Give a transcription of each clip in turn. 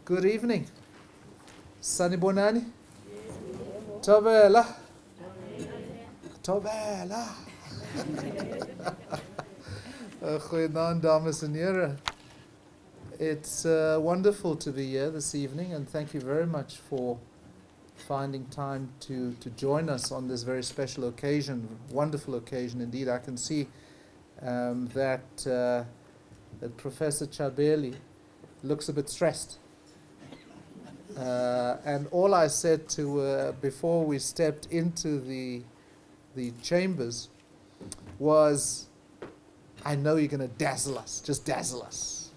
Good evening. Sanibonani? Tobela. Tobela. Goeienaand, dames en heren. It's wonderful to be here this evening, and thank you very much for finding time to join us on this very special occasion, wonderful occasion indeed. I can see that Professor Chabeli looks a bit stressed. And all I said to before we stepped into the chambers was, I know you're going to dazzle us, just dazzle us,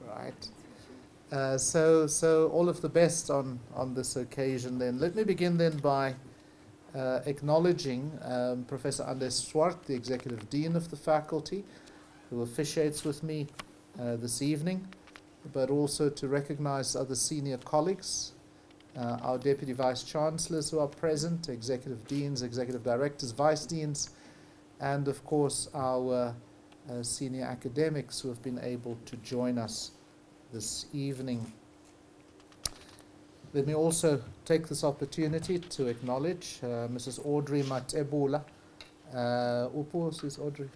right? So all of the best on this occasion then. Let me begin then by acknowledging Professor Anders Swart, the Executive Dean of the faculty, who officiates with me this evening, but also to recognize other senior colleagues, our Deputy Vice Chancellors who are present, Executive Deans, Executive Directors, Vice Deans, and of course our senior academics who have been able to join us this evening. Let me also take this opportunity to acknowledge Mrs. Audrey Matebula. Upos is Audrey.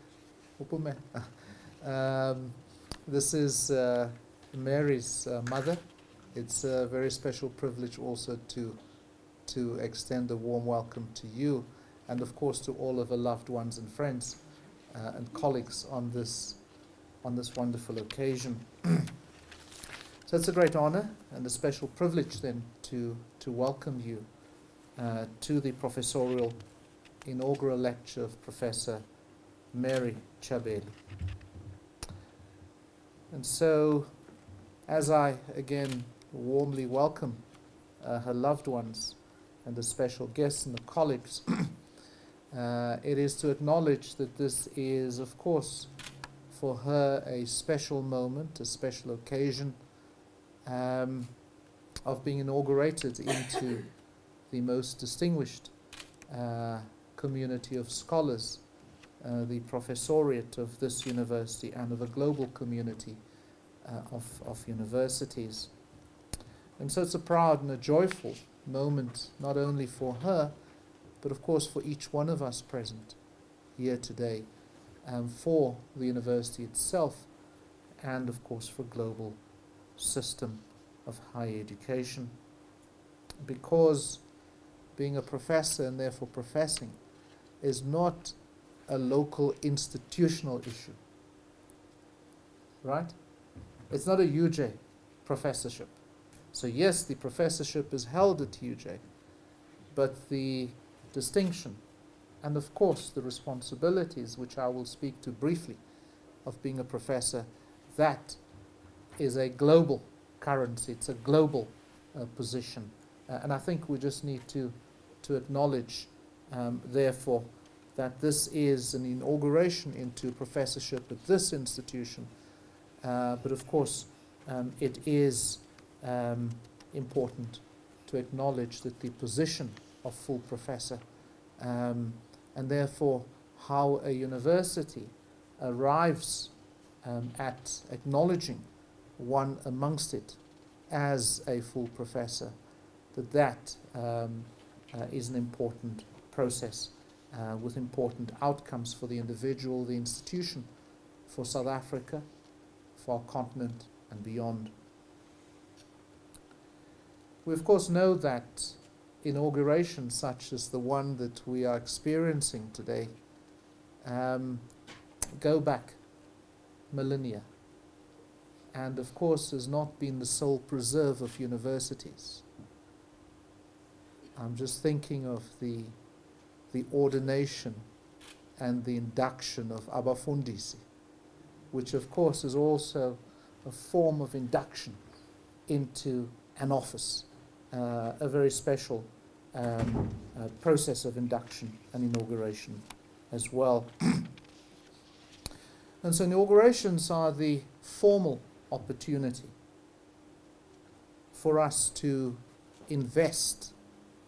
Upume. This is Mary's mother. It's a very special privilege also to extend a warm welcome to you, and of course to all of her loved ones and friends and colleagues on this wonderful occasion. So it's a great honor and a special privilege then to welcome you to the Professorial Inaugural Lecture of Professor Mary Chabeli. And so, as I again warmly welcome her loved ones and the special guests and the colleagues, it is to acknowledge that this is, of course, for her a special moment, a special occasion of being inaugurated into the most distinguished community of scholars, the professoriate of this university and of a global community of universities. And so it's a proud and a joyful moment, not only for her, but of course for each one of us present here today, for the university itself, and of course for global system of higher education. Because being a professor and therefore professing is not a local institutional issue, right? It's not a UJ professorship. So yes, the professorship is held at UJ, but the distinction and of course the responsibilities, which I will speak to briefly, of being a professor, that is a global currency. It's a global position. And I think we just need to acknowledge, therefore, that this is an inauguration into professorship at this institution. But of course, it is important to acknowledge that the position of full professor, and therefore how a university arrives at acknowledging one amongst it as a full professor, that is an important process with important outcomes for the individual, the institution, for South Africa, for our continent and beyond. We of course know that inaugurations such as the one that we are experiencing today go back millennia, and of course has not been the sole preserve of universities. I'm just thinking of the ordination and the induction of abafundisi, which of course is also a form of induction into an office, a very special process of induction and inauguration as well. And so inaugurations are the formal opportunity for us to invest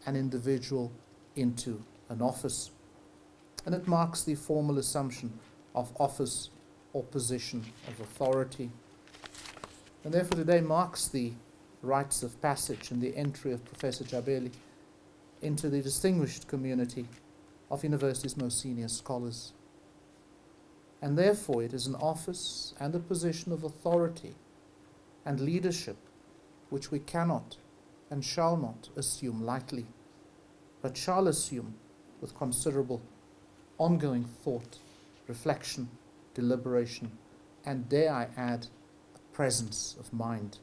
an individual into an office. And it marks the formal assumption of office or position of authority. And therefore today marks the rites of passage and the entry of Professor Chabeli into the distinguished community of university's most senior scholars. And therefore it is an office and a position of authority and leadership which we cannot and shall not assume lightly, but shall assume with considerable ongoing thought, reflection, deliberation, and dare I add, a presence of mind.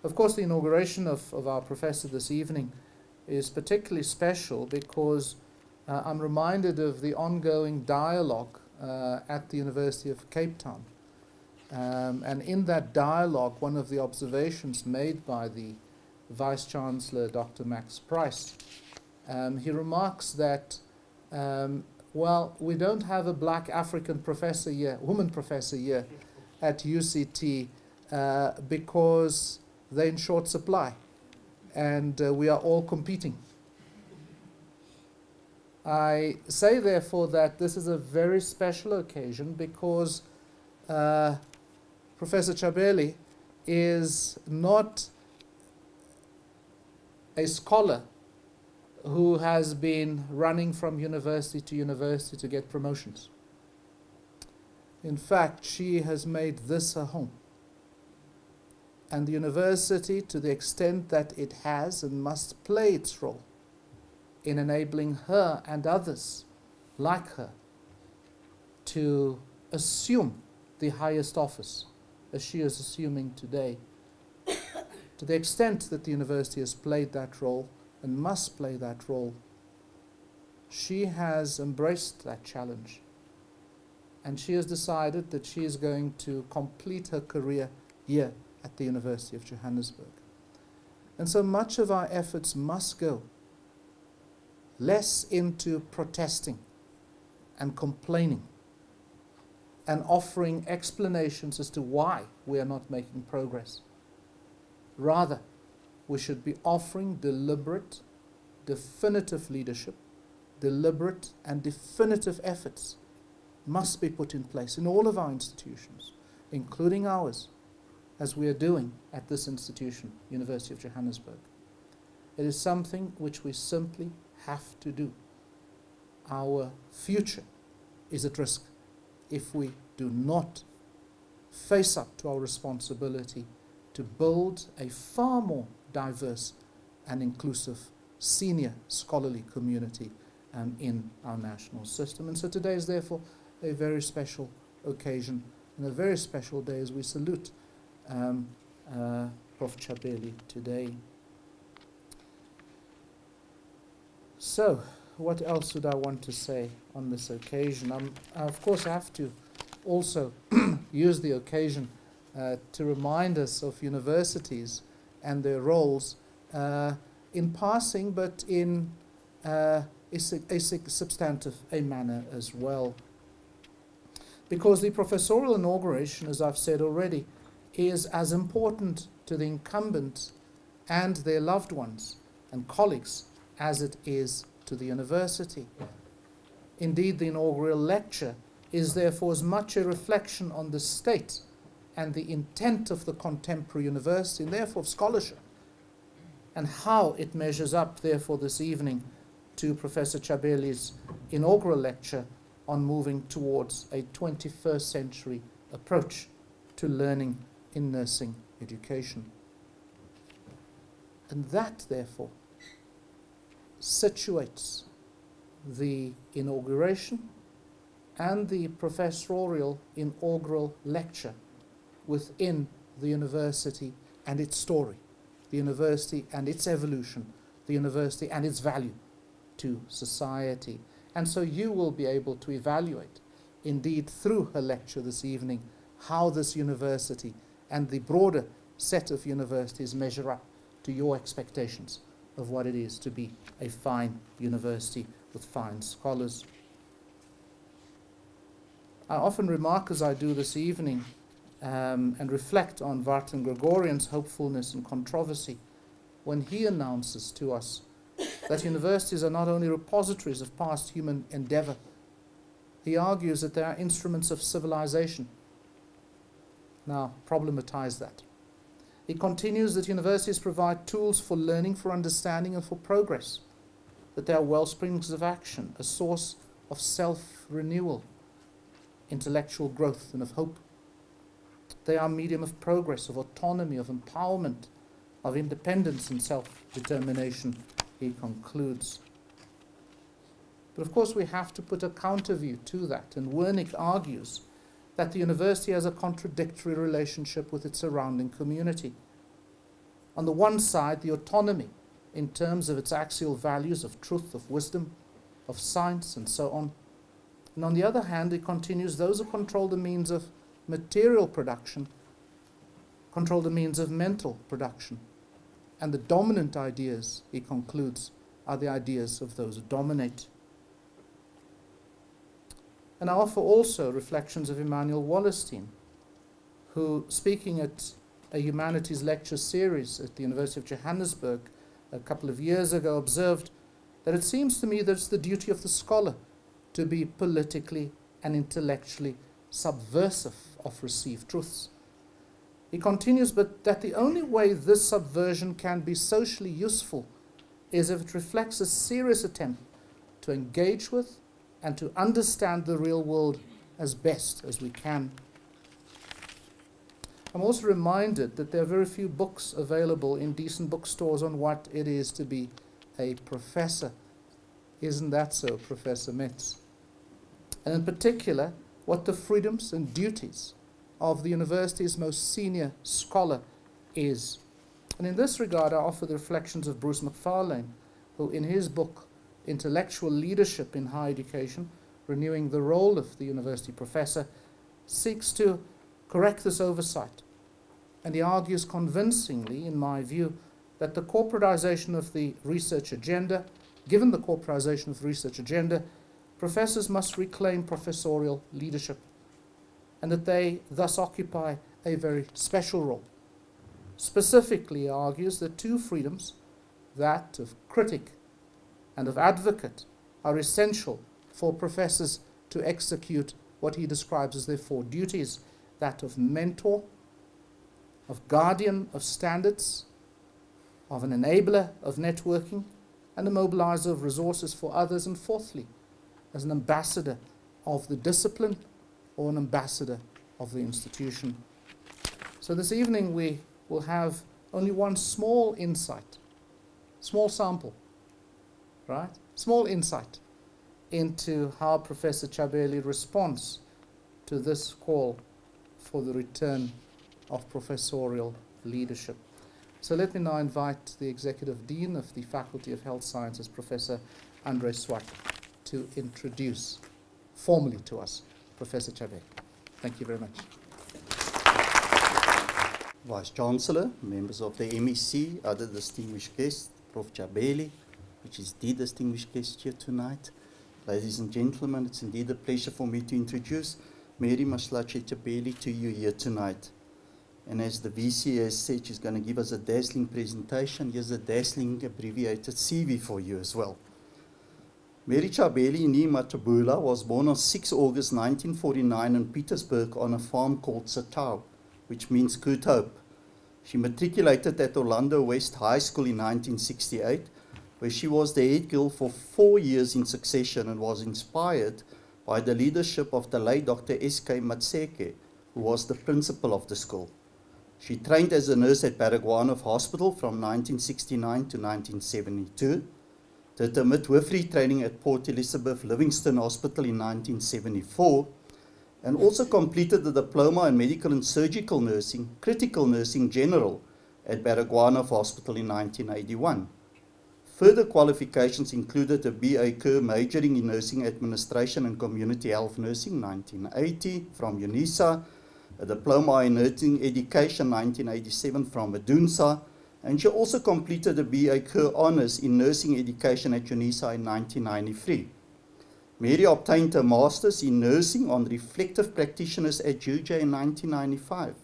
Of course, the inauguration of our professor this evening is particularly special because I'm reminded of the ongoing dialogue at the University of Cape Town. And in that dialogue, one of the observations made by the Vice-Chancellor, Dr. Max Price, he remarks that, well, we don't have a black African professor here, woman professor here at UCT because they're in short supply and we are all competing. I say, therefore, that this is a very special occasion because Professor Chabeli is not a scholar who has been running from university to university to get promotions. In fact, she has made this her home. And the university, to the extent that it has and must play its role in enabling her and others like her to assume the highest office, as she is assuming today, to the extent that the university has played that role and must play that role, she has embraced that challenge. And she has decided that she is going to complete her career here at the University of Johannesburg. And so much of our efforts must go less into protesting and complaining and offering explanations as to why we are not making progress. Rather, we should be offering deliberate, definitive leadership. Deliberate and definitive efforts must be put in place in all of our institutions, including ours, as we are doing at this institution, University of Johannesburg. It is something which we simply have to do. Our future is at risk if we do not face up to our responsibility to build a far more diverse and inclusive senior scholarly community in our national system. And so today is therefore a very special occasion and a very special day as we salute Prof. Chabeli today. So, what else would I want to say on this occasion? Of course, I have to also use the occasion to remind us of universities and their roles in passing, but in a substantive manner as well. Because the Professorial Inauguration, as I've said already, is as important to the incumbents and their loved ones and colleagues as it is to the university. Indeed, the inaugural lecture is therefore as much a reflection on the state and the intent of the contemporary university, and therefore of scholarship, and how it measures up, therefore, this evening to Professor Chabeli's inaugural lecture on moving towards a 21st century approach to learning in nursing education. And that, therefore, situates the inauguration and the professorial inaugural lecture within the university and its story, the university and its evolution, the university and its value to society. And so you will be able to evaluate, indeed through her lecture this evening, how this university and the broader set of universities measure up to your expectations of what it is to be a fine university with fine scholars. I often remark, as I do this evening, and reflect on Vartan Gregorian's hopefulness and controversy when he announces to us that universities are not only repositories of past human endeavor. He argues that they are instruments of civilization. Now, problematize that. He continues that universities provide tools for learning, for understanding, and for progress, that they are wellsprings of action, a source of self-renewal, intellectual growth, and of hope. They are a medium of progress, of autonomy, of empowerment, of independence and self-determination, he concludes. But of course we have to put a counter view to that, and Wernick argues that the university has a contradictory relationship with its surrounding community. On the one side, the autonomy in terms of its axial values of truth, of wisdom, of science, and so on. And on the other hand, he continues, those who control the means of material production control the means of mental production. And the dominant ideas, he concludes, are the ideas of those who dominate. And I offer also reflections of Immanuel Wallerstein, who, speaking at a humanities lecture series at the University of Johannesburg a couple of years ago, observed that it seems to me that it's the duty of the scholar to be politically and intellectually subversive of received truths. He continues, but that the only way this subversion can be socially useful is if it reflects a serious attempt to engage with and to understand the real world as best as we can. I'm also reminded that there are very few books available in decent bookstores on what it is to be a professor. Isn't that so, Professor Metz? And in particular, what the freedoms and duties of the university's most senior scholar is. And in this regard, I offer the reflections of Bruce McFarlane, who in his book, Intellectual Leadership in Higher Education, Renewing the Role of the University Professor, seeks to correct this oversight. And he argues convincingly, in my view, that the corporatization of the research agenda, given the corporatization of the research agenda, professors must reclaim professorial leadership, and that they thus occupy a very special role. Specifically, he argues that two freedoms, that of critic and of advocate, are essential for professors to execute what he describes as their four duties, that of mentor, of guardian of standards, of an enabler of networking, and a mobilizer of resources for others, and fourthly, as an ambassador of the discipline or an ambassador of the institution. So this evening we will have only one small insight, small sample, right? Small insight into how Professor Chabeli responds to this call for the return of professorial leadership. So let me now invite the Executive Dean of the Faculty of Health Sciences, Professor Andre Swart, to introduce formally to us Professor Chabeli. Thank you very much. Vice-Chancellor, members of the MEC, other distinguished guests, Prof. Chabeli, which is the distinguished guest here tonight. Ladies and gentlemen, it's indeed a pleasure for me to introduce Mary Maslache Chabeli to you here tonight. And as the VC has said, she's going to give us a dazzling presentation. Here's a dazzling abbreviated CV for you as well. Mary Chabeli Matabula was born on 6 August 1949 in Petersburg on a farm called Satao, which means Good Hope. She matriculated at Orlando West High School in 1968, where she was the head girl for 4 years in succession and was inspired by the leadership of the late Dr. S.K. Matseke, who was the principal of the school. She trained as a nurse at Baragwanath Hospital from 1969 to 1972, did a midwifery training at Port Elizabeth Livingston Hospital in 1974, and also completed the Diploma in Medical and Surgical Nursing, Critical Nursing General at Baragwanath Hospital in 1981. Further qualifications included a BA Ker majoring in Nursing Administration and Community Health Nursing 1980 from UNISA, a Diploma in Nursing Education 1987 from Adunsa, and she also completed a BA Ker Honours in Nursing Education at UNISA in 1993. Mary obtained a Master's in Nursing on Reflective Practitioners at UJ in 1995,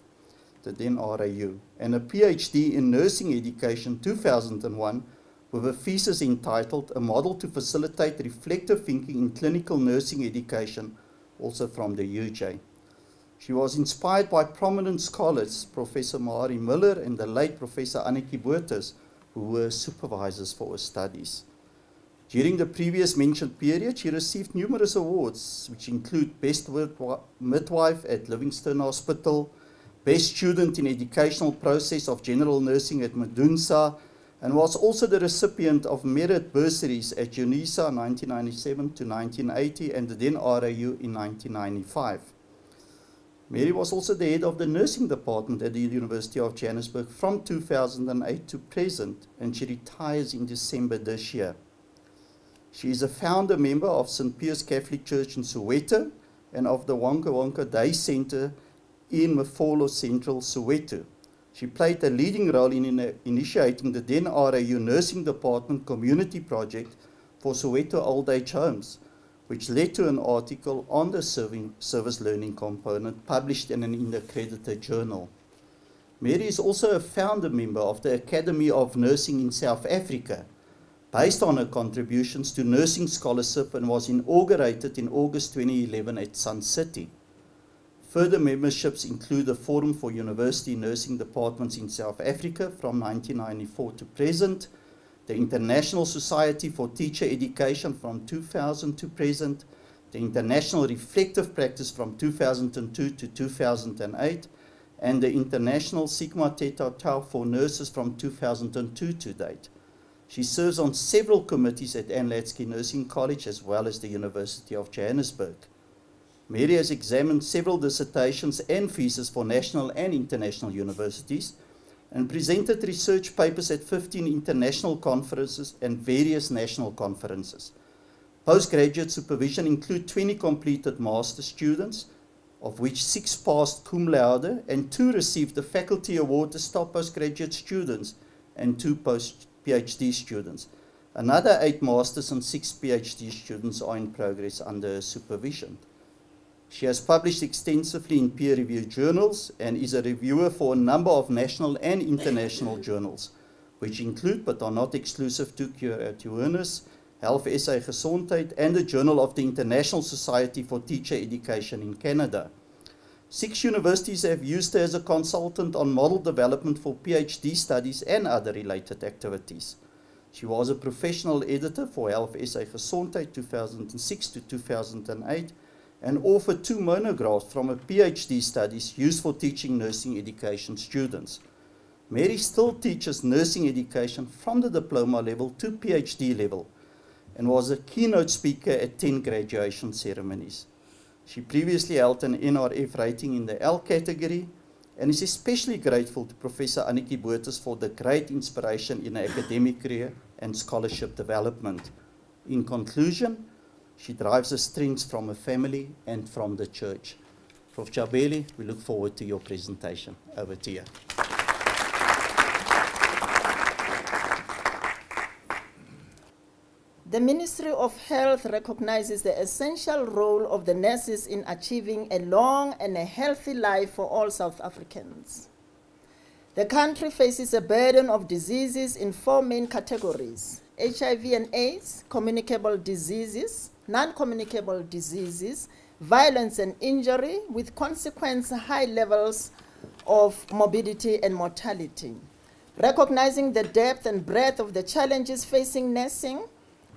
the then RAU, and a PhD in Nursing Education 2001 with a thesis entitled A Model to Facilitate Reflective Thinking in Clinical Nursing Education, also from the UJ. She was inspired by prominent scholars, Professor Mari Miller and the late Professor Annetjie Botha, who were supervisors for her studies. During the previous mentioned period, she received numerous awards, which include Best Midwife at Livingstone Hospital, Best Student in Educational Process of General Nursing at Medunsa, and was also the recipient of merit bursaries at UNISA 1997 to 1980 and the then RAU in 1995. Mary was also the head of the nursing department at the University of Johannesburg from 2008 to present, and she retires in December this year. She is a founder member of St. Pius Catholic Church in Soweto and of the Wonka Wonka Day Center in Mafolo Central, Soweto. She played a leading role in initiating the then RAU Nursing Department Community Project for Soweto Old Age Homes, which led to an article on the service learning component published in an accredited journal. Mary is also a founder member of the Academy of Nursing in South Africa, based on her contributions to nursing scholarship, and was inaugurated in August 2011 at Sun City. Further memberships include the Forum for University Nursing Departments in South Africa from 1994 to present, the International Society for Teacher Education from 2000 to present, the International Reflective Practice from 2002 to 2008, and the International Sigma Theta Tau for Nurses from 2002 to date. She serves on several committees at Anne Latsky Nursing College as well as the University of Johannesburg. Mary has examined several dissertations and theses for national and international universities and presented research papers at 15 international conferences and various national conferences. Postgraduate supervision includes 20 completed master students, of which 6 passed cum laude and 2 received the faculty award as top postgraduate students and 2 PhD students. Another 8 masters and 6 PhD students are in progress under supervision. She has published extensively in peer-reviewed journals and is a reviewer for a number of national and international journals, which include but are not exclusive to Curationis, Health SA Gesondheid, and the Journal of the International Society for Teacher Education in Canada. 6 universities have used her as a consultant on model development for PhD studies and other related activities. She was a professional editor for Health SA Gesondheid 2006 to 2008, and authored 2 monographs from her PhD studies used for teaching nursing education students. Mary still teaches nursing education from the diploma level to PhD level and was a keynote speaker at 10 graduation ceremonies. She previously held an NRF rating in the L category and is especially grateful to Professor Annetjie Botha for the great inspiration in her academic career and scholarship development. In conclusion, she derives her strengths from her family and from the church. Prof. Chabeli, we look forward to your presentation. Over to you. The Ministry of Health recognizes the essential role of the nurses in achieving a long and a healthy life for all South Africans. The country faces a burden of diseases in 4 main categories: HIV and AIDS, communicable diseases, non-communicable diseases, violence and injury, with consequent high levels of morbidity and mortality. Recognizing the depth and breadth of the challenges facing nursing,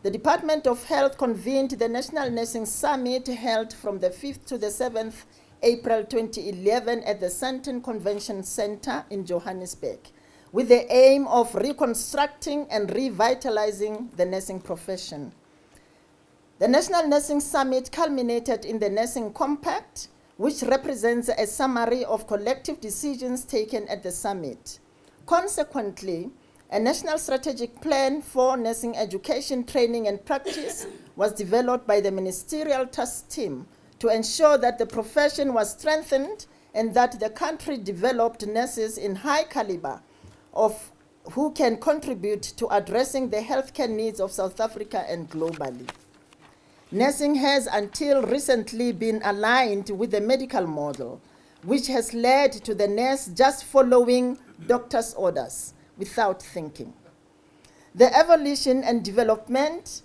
the Department of Health convened the National Nursing Summit held from the 5th to the 7th April 2011 at the Sandton Convention Center in Johannesburg, with the aim of reconstructing and revitalizing the nursing profession. The National Nursing Summit culminated in the Nursing Compact, which represents a summary of collective decisions taken at the summit. Consequently, a national strategic plan for nursing education, training, and practice was developed by the ministerial task team to ensure that the profession was strengthened and that the country developed nurses in high caliber who can contribute to addressing the healthcare needs of South Africa and globally. Nursing has until recently been aligned with the medical model, which has led to the nurse just following doctor's orders without thinking. The evolution and development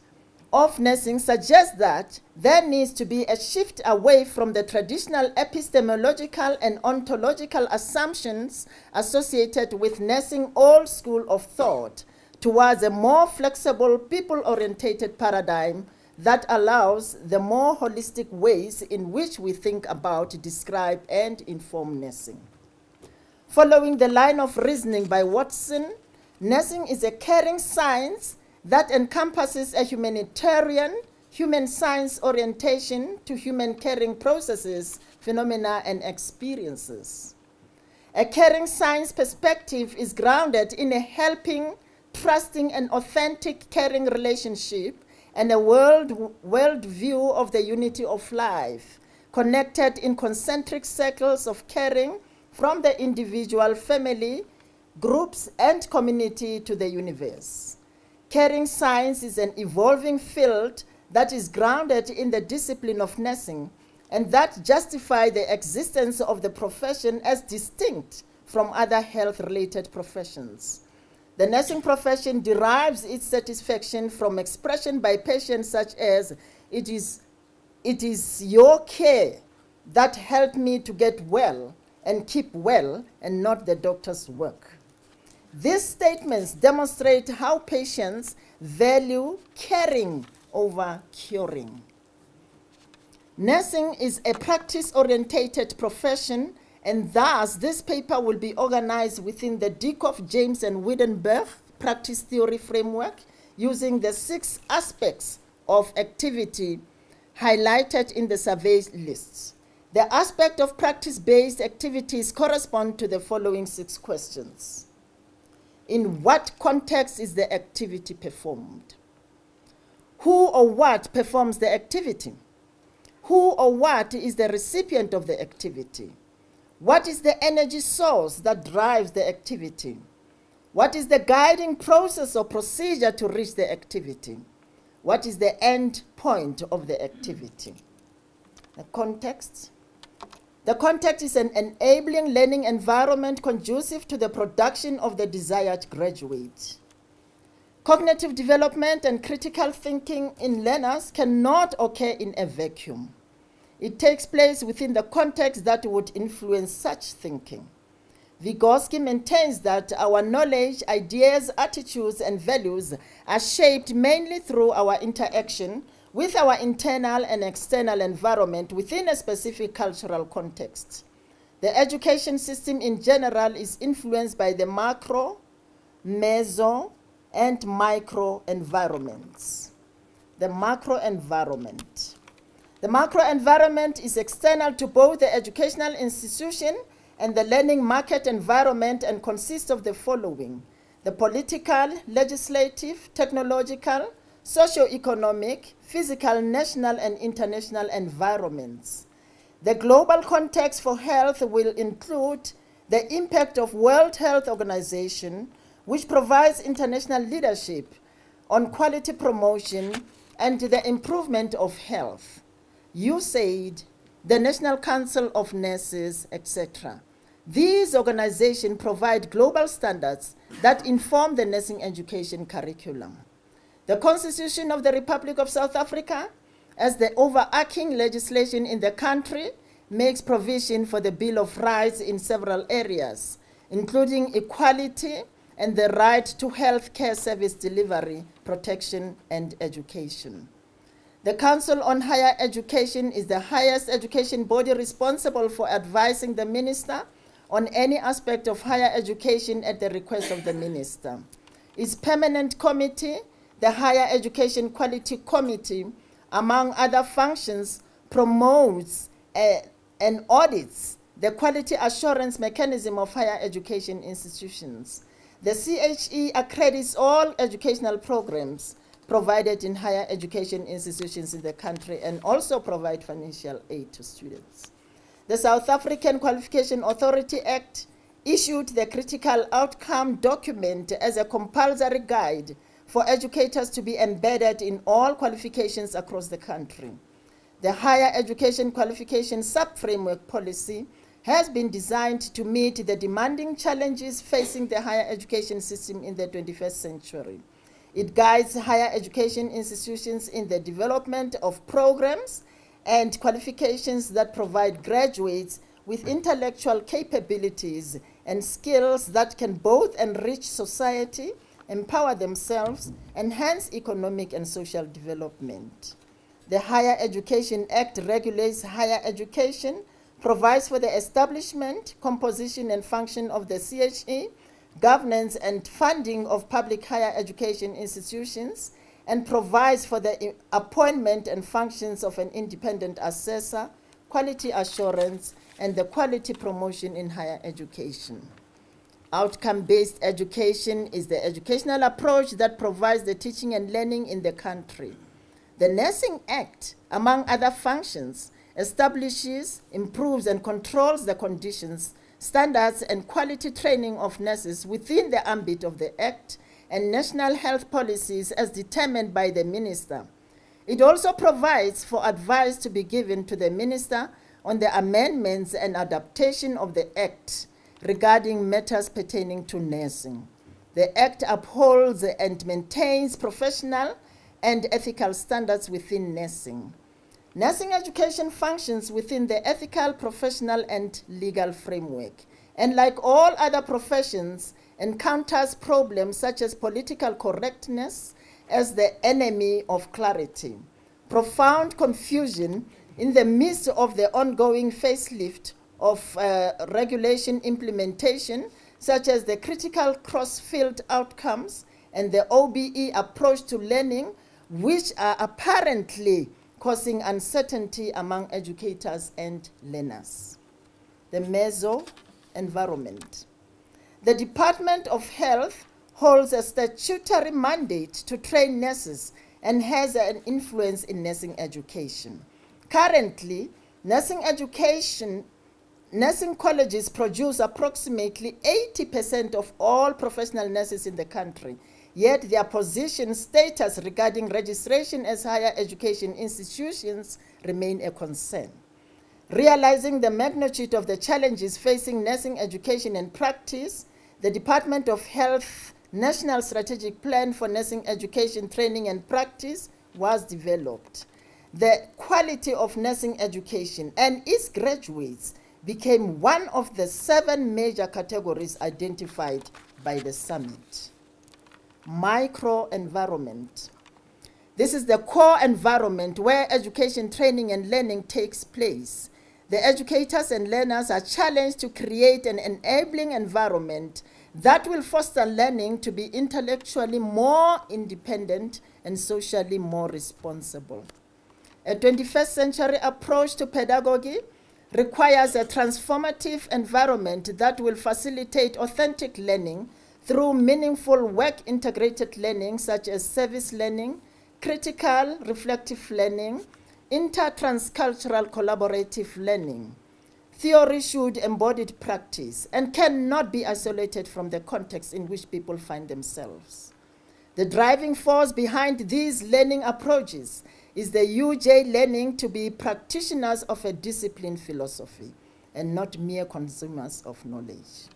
of nursing suggests that there needs to be a shift away from the traditional epistemological and ontological assumptions associated with nursing old school of thought towards a more flexible, people-orientated paradigm that allows the more holistic ways in which we think about, describe, and inform nursing. Following the line of reasoning by Watson, nursing is a caring science that encompasses a humanitarian, human science orientation to human caring processes, phenomena, and experiences. A caring science perspective is grounded in a helping, trusting, and authentic caring relationship and a world view of the unity of life, connected in concentric circles of caring from the individual, family, groups, and community to the universe. Caring science is an evolving field that is grounded in the discipline of nursing and that justifies the existence of the profession as distinct from other health-related professions. The nursing profession derives its satisfaction from expression by patients such as, it is your care that helped me to get well and keep well, and not the doctor's work. These statements demonstrate how patients value caring over curing. Nursing is a practice-orientated profession, and thus this paper will be organized within the Dieckhoff, James, and Wiedenberg practice theory framework using the 6 aspects of activity highlighted in the survey lists. The aspect of practice-based activities correspond to the following 6 questions. In what context is the activity performed? Who or what performs the activity? Who or what is the recipient of the activity? What is the energy source that drives the activity? What is the guiding process or procedure to reach the activity? What is the end point of the activity? The context. The context is an enabling learning environment conducive to the production of the desired graduate. Cognitive development and critical thinking in learners cannot occur in a vacuum. It takes place within the context that would influence such thinking. Vygotsky maintains that our knowledge, ideas, attitudes, and values are shaped mainly through our interaction with our internal and external environment within a specific cultural context. The education system in general is influenced by the macro, meso, and micro environments. The macro environment. The macro environment is external to both the educational institution and the learning market environment and consists of the following: the political, legislative, technological, socio-economic, physical, national, and international environments. The global context for health will include the impact of World Health Organization, which provides international leadership on quality promotion and the improvement of health. USAID, the National Council of Nurses, etc. These organizations provide global standards that inform the nursing education curriculum. The Constitution of the Republic of South Africa, as the overarching legislation in the country, makes provision for the Bill of Rights in several areas, including equality and the right to health care service delivery, protection, and education. The Council on Higher Education is the highest education body responsible for advising the minister on any aspect of higher education at the request of the minister. Its permanent committee, the Higher Education Quality Committee, among other functions, promotes and audits the quality assurance mechanism of higher education institutions. The CHE accredits all educational programs provided in higher education institutions in the country and also provide financial aid to students. The South African Qualification Authority Act issued the critical outcome document as a compulsory guide for educators to be embedded in all qualifications across the country. The Higher Education Qualification Sub-Framework Policy has been designed to meet the demanding challenges facing the higher education system in the 21st century. It guides higher education institutions in the development of programs and qualifications that provide graduates with intellectual capabilities and skills that can both enrich society, empower themselves, enhance economic and social development. The Higher Education Act regulates higher education, provides for the establishment, composition, and function of the CHE, governance and funding of public higher education institutions, and provides for the appointment and functions of an independent assessor, quality assurance, and the quality promotion in higher education. Outcome-based education is the educational approach that provides the teaching and learning in the country. The Nursing Act, among other functions, establishes, improves, and controls the conditions, standards, and quality training of nurses within the ambit of the Act and national health policies as determined by the Minister. It also provides for advice to be given to the Minister on the amendments and adaptation of the Act regarding matters pertaining to nursing. The Act upholds and maintains professional and ethical standards within nursing. Nursing education functions within the ethical, professional, and legal framework, and like all other professions, encounters problems such as political correctness as the enemy of clarity, profound confusion in the midst of the ongoing facelift of regulation implementation, such as the critical cross-field outcomes and the OBE approach to learning, which are apparently causing uncertainty among educators and learners. The meso-environment. The Department of Health holds a statutory mandate to train nurses and has an influence in nursing education. Currently, nursing colleges produce approximately 80% of all professional nurses in the country, yet their position status regarding registration as higher education institutions remain a concern. Realizing the magnitude of the challenges facing nursing education and practice, the Department of Health National Strategic Plan for Nursing Education, Training and Practice was developed. The quality of nursing education and its graduates became one of the 7 major categories identified by the summit. Microenvironment. This is the core environment where education, training, and learning takes place. The educators and learners are challenged to create an enabling environment that will foster learning to be intellectually more independent and socially more responsible. A 21st century approach to pedagogy requires a transformative environment that will facilitate authentic learning through meaningful work-integrated learning such as service learning, critical reflective learning, inter-transcultural collaborative learning. Theory should embody practice and cannot be isolated from the context in which people find themselves. The driving force behind these learning approaches is the UJ learning to be practitioners of a discipline philosophy and not mere consumers of knowledge.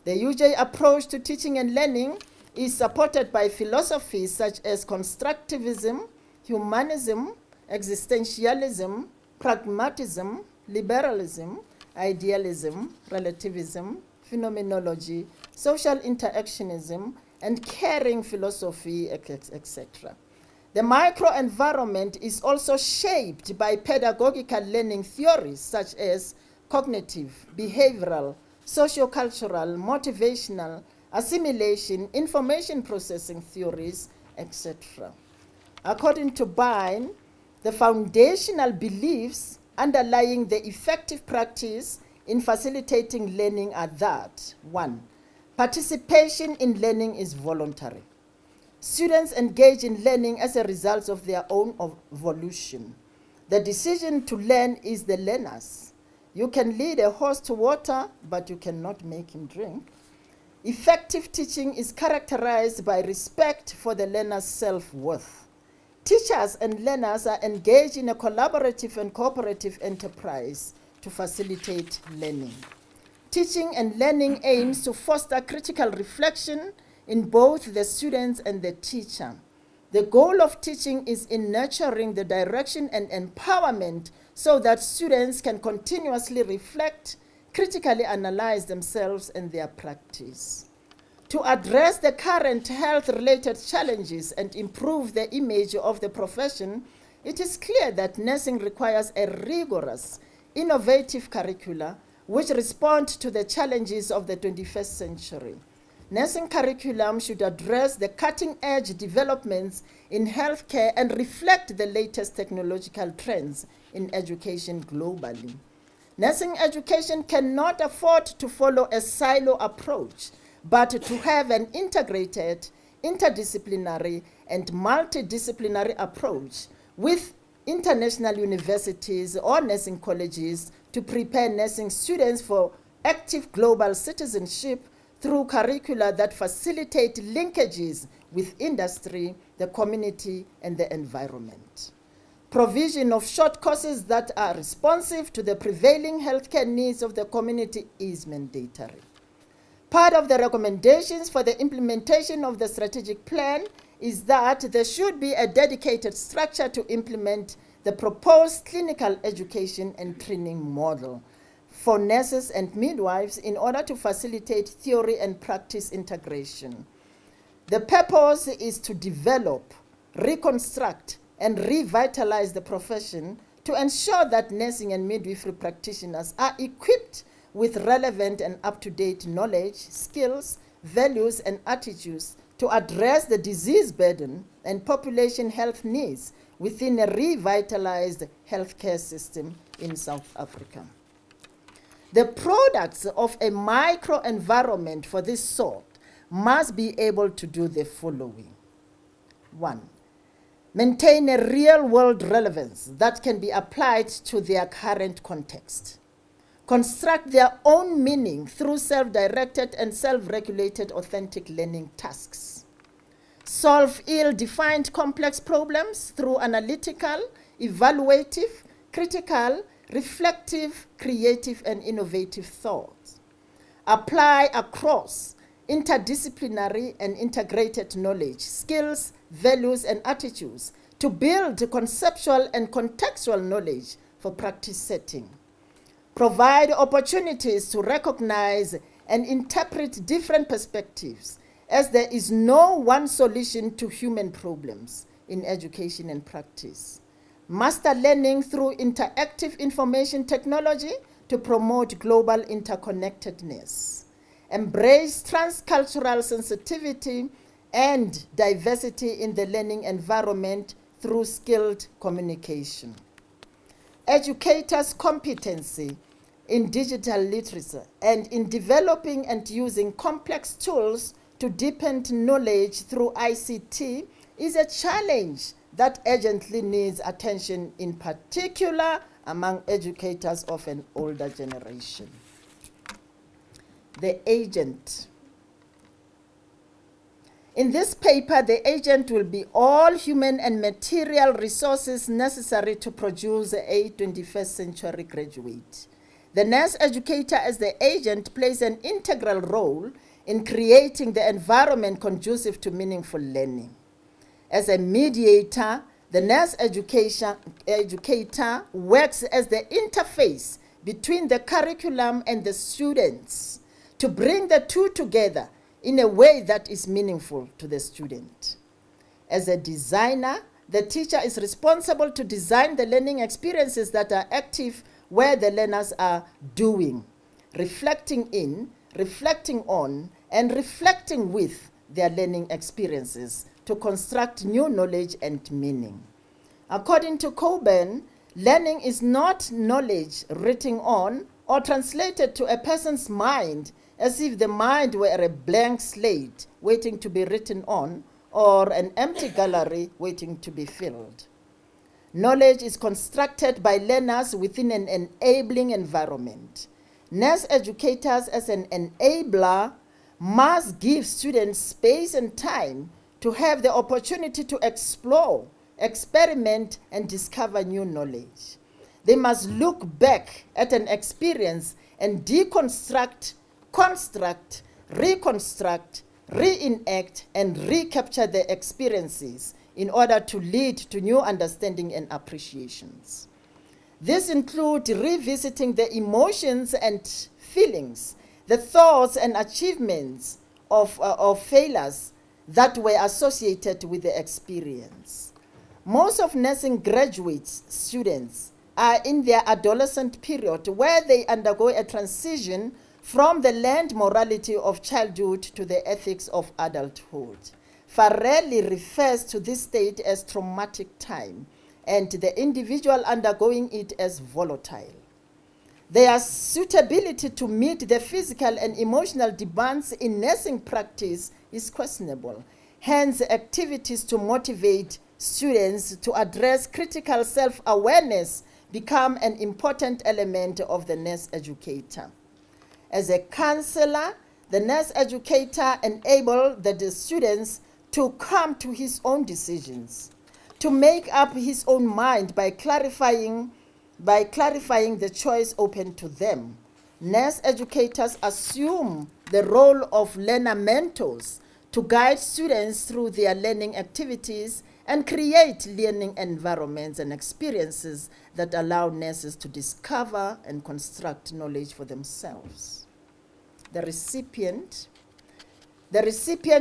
The UJ approach to teaching and learning is supported by philosophies such as constructivism, humanism, existentialism, pragmatism, liberalism, idealism, relativism, phenomenology, social interactionism, and caring philosophy, etc. The microenvironment is also shaped by pedagogical learning theories such as cognitive, behavioral, sociocultural, motivational, assimilation, information processing theories, etc. According to Bain, the foundational beliefs underlying the effective practice in facilitating learning are that: 1. Participation in learning is voluntary. Students engage in learning as a result of their own volition. The decision to learn is the learner's. You can lead a horse to water, but you cannot make him drink. Effective teaching is characterized by respect for the learner's self-worth. Teachers and learners are engaged in a collaborative and cooperative enterprise to facilitate learning. Teaching and learning aims to foster critical reflection in both the students and the teacher. The goal of teaching is in nurturing the direction and empowerment so that students can continuously reflect, critically analyze themselves and their practice. To address the current health-related challenges and improve the image of the profession, it is clear that nursing requires a rigorous, innovative curricula which respond to the challenges of the 21st century. Nursing curriculum should address the cutting-edge developments in healthcare and reflect the latest technological trends in education globally. Nursing education cannot afford to follow a silo approach, but to have an integrated, interdisciplinary, and multidisciplinary approach with international universities or nursing colleges to prepare nursing students for active global citizenship through curricula that facilitate linkages with industry, the community, and the environment. Provision of short courses that are responsive to the prevailing healthcare needs of the community is mandatory. Part of the recommendations for the implementation of the strategic plan is that there should be a dedicated structure to implement the proposed clinical education and training model for nurses and midwives in order to facilitate theory and practice integration. The purpose is to develop, reconstruct, and revitalize the profession to ensure that nursing and midwifery practitioners are equipped with relevant and up-to-date knowledge, skills, values, and attitudes to address the disease burden and population health needs within a revitalized healthcare system in South Africa. The products of a microenvironment for this sort must be able to do the following. 1. Maintain a real-world relevance that can be applied to their current context. Construct their own meaning through self-directed and self-regulated authentic learning tasks. Solve ill-defined complex problems through analytical, evaluative, critical, reflective, creative, and innovative thoughts. Apply across interdisciplinary and integrated knowledge, skills, values, and attitudes to build conceptual and contextual knowledge for practice setting. Provide opportunities to recognize and interpret different perspectives, as there is no one solution to human problems in education and practice. Master learning through interactive information technology to promote global interconnectedness. Embrace transcultural sensitivity and diversity in the learning environment through skilled communication. Educators' competency in digital literacy and in developing and using complex tools to deepen knowledge through ICT is a challenge that urgently needs attention, in particular among educators of an older generation. The agent. In this paper, the agent will be all human and material resources necessary to produce a 21st century graduate. The nurse educator as the agent plays an integral role in creating the environment conducive to meaningful learning. As a mediator, the nurse educator works as the interface between the curriculum and the students to bring the two together in a way that is meaningful to the student. As a designer, the teacher is responsible to design the learning experiences that are active where the learners are doing, reflecting in, reflecting on, and reflecting with their learning experiences to construct new knowledge and meaning. According to Coburn, learning is not knowledge written on or translated to a person's mind as if the mind were a blank slate waiting to be written on or an empty gallery waiting to be filled. Knowledge is constructed by learners within an enabling environment. Nurse educators as an enabler must give students space and time to have the opportunity to explore, experiment, and discover new knowledge. They must look back at an experience and deconstruct, construct, reconstruct, reenact, and recapture the experiences in order to lead to new understanding and appreciations. This includes revisiting the emotions and feelings, the thoughts and achievements of failures that were associated with the experience. Most of nursing graduate students are in their adolescent period, where they undergo a transition from the learned morality of childhood to the ethics of adulthood. Farrelly refers to this state as traumatic time, and the individual undergoing it as volatile. Their suitability to meet the physical and emotional demands in nursing practice is questionable. Hence, activities to motivate students to address critical self-awareness become an important element of the nurse educator. As a counselor, the nurse educator enables the students to come to his own decisions, to make up his own mind by clarifying the choice open to them. Nurse educators assume the role of learner mentors to guide students through their learning activities and create learning environments and experiences that allow nurses to discover and construct knowledge for themselves. The recipient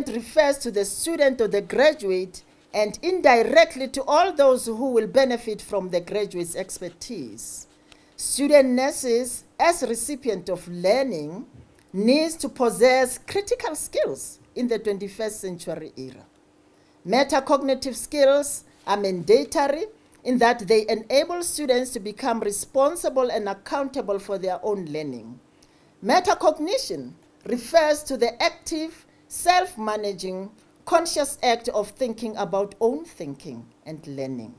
refers to the student or the graduate, and indirectly to all those who will benefit from the graduate's expertise. Student nurses, as recipient of learning, needs to possess critical skills in the 21st century era. Metacognitive skills are mandatory in that they enable students to become responsible and accountable for their own learning. Metacognition refers to the active, self-managing, conscious act of thinking about own thinking and learning.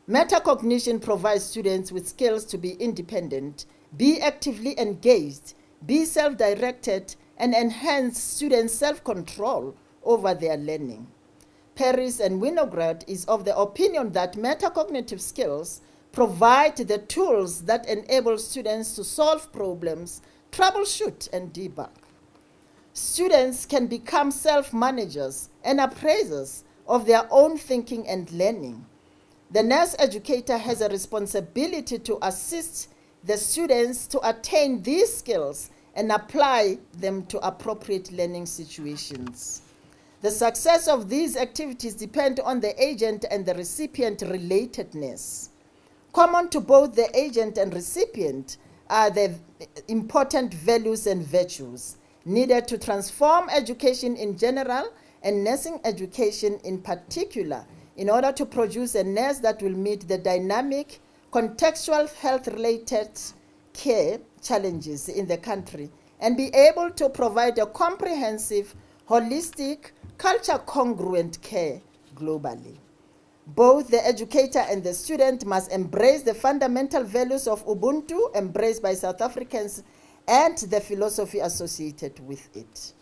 Metacognition provides students with skills to be independent, be actively engaged, be self-directed, and enhance students' self-control over their learning. Paris and Winograd is of the opinion that metacognitive skills provide the tools that enable students to solve problems, troubleshoot, and debug. Students can become self-managers and appraisers of their own thinking and learning. The nurse educator has a responsibility to assist the students to attain these skills and apply them to appropriate learning situations. The success of these activities depends on the agent and the recipient relatedness. Common to both the agent and recipient are the important values and virtues needed to transform education in general and nursing education in particular in order to produce a nurse that will meet the dynamic, contextual health-related care challenges in the country and be able to provide a comprehensive, holistic, culture-congruent care globally. Both the educator and the student must embrace the fundamental values of Ubuntu embraced by South Africans and the philosophy associated with it.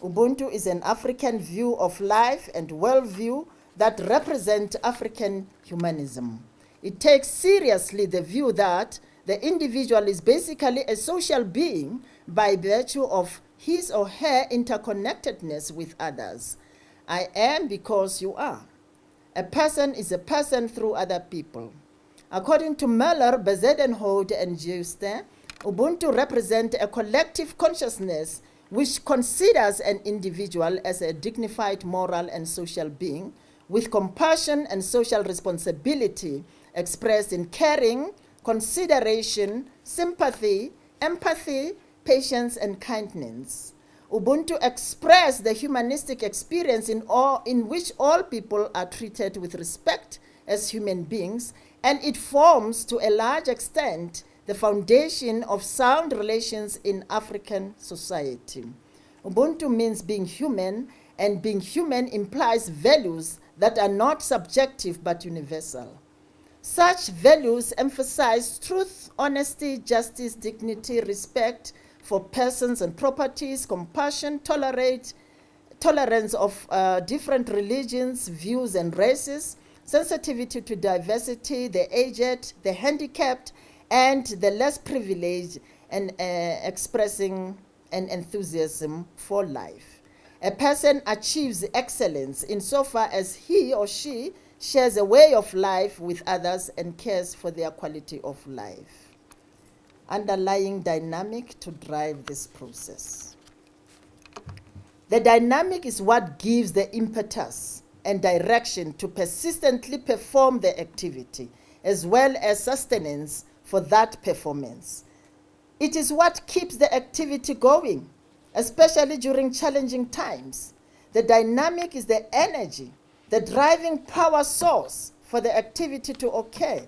Ubuntu is an African view of life and worldview that represent African humanism. It takes seriously the view that the individual is basically a social being by virtue of his or her interconnectedness with others. I am because you are. A person is a person through other people. According to Muller, Bezuidenhout, and Justin, Ubuntu represents a collective consciousness which considers an individual as a dignified moral and social being with compassion and social responsibility expressed in caring, consideration, sympathy, empathy, patience, and kindness. Ubuntu expresses the humanistic experience in which all people are treated with respect as human beings, and it forms to a large extent the foundation of sound relations in African society. Ubuntu means being human, and being human implies values that are not subjective but universal. Such values emphasize truth, honesty, justice, dignity, respect for persons and properties, compassion, tolerance of different religions, views, and races, sensitivity to diversity, the aged, the handicapped, and the less privileged, and expressing an enthusiasm for life. A person achieves excellence insofar as he or she shares a way of life with others and cares for their quality of life. Underlying dynamic to drive this process. The dynamic is what gives the impetus and direction to persistently perform the activity, as well as sustenance for that performance. It is what keeps the activity going, especially during challenging times. The dynamic is the energy, the driving power source for the activity to occur.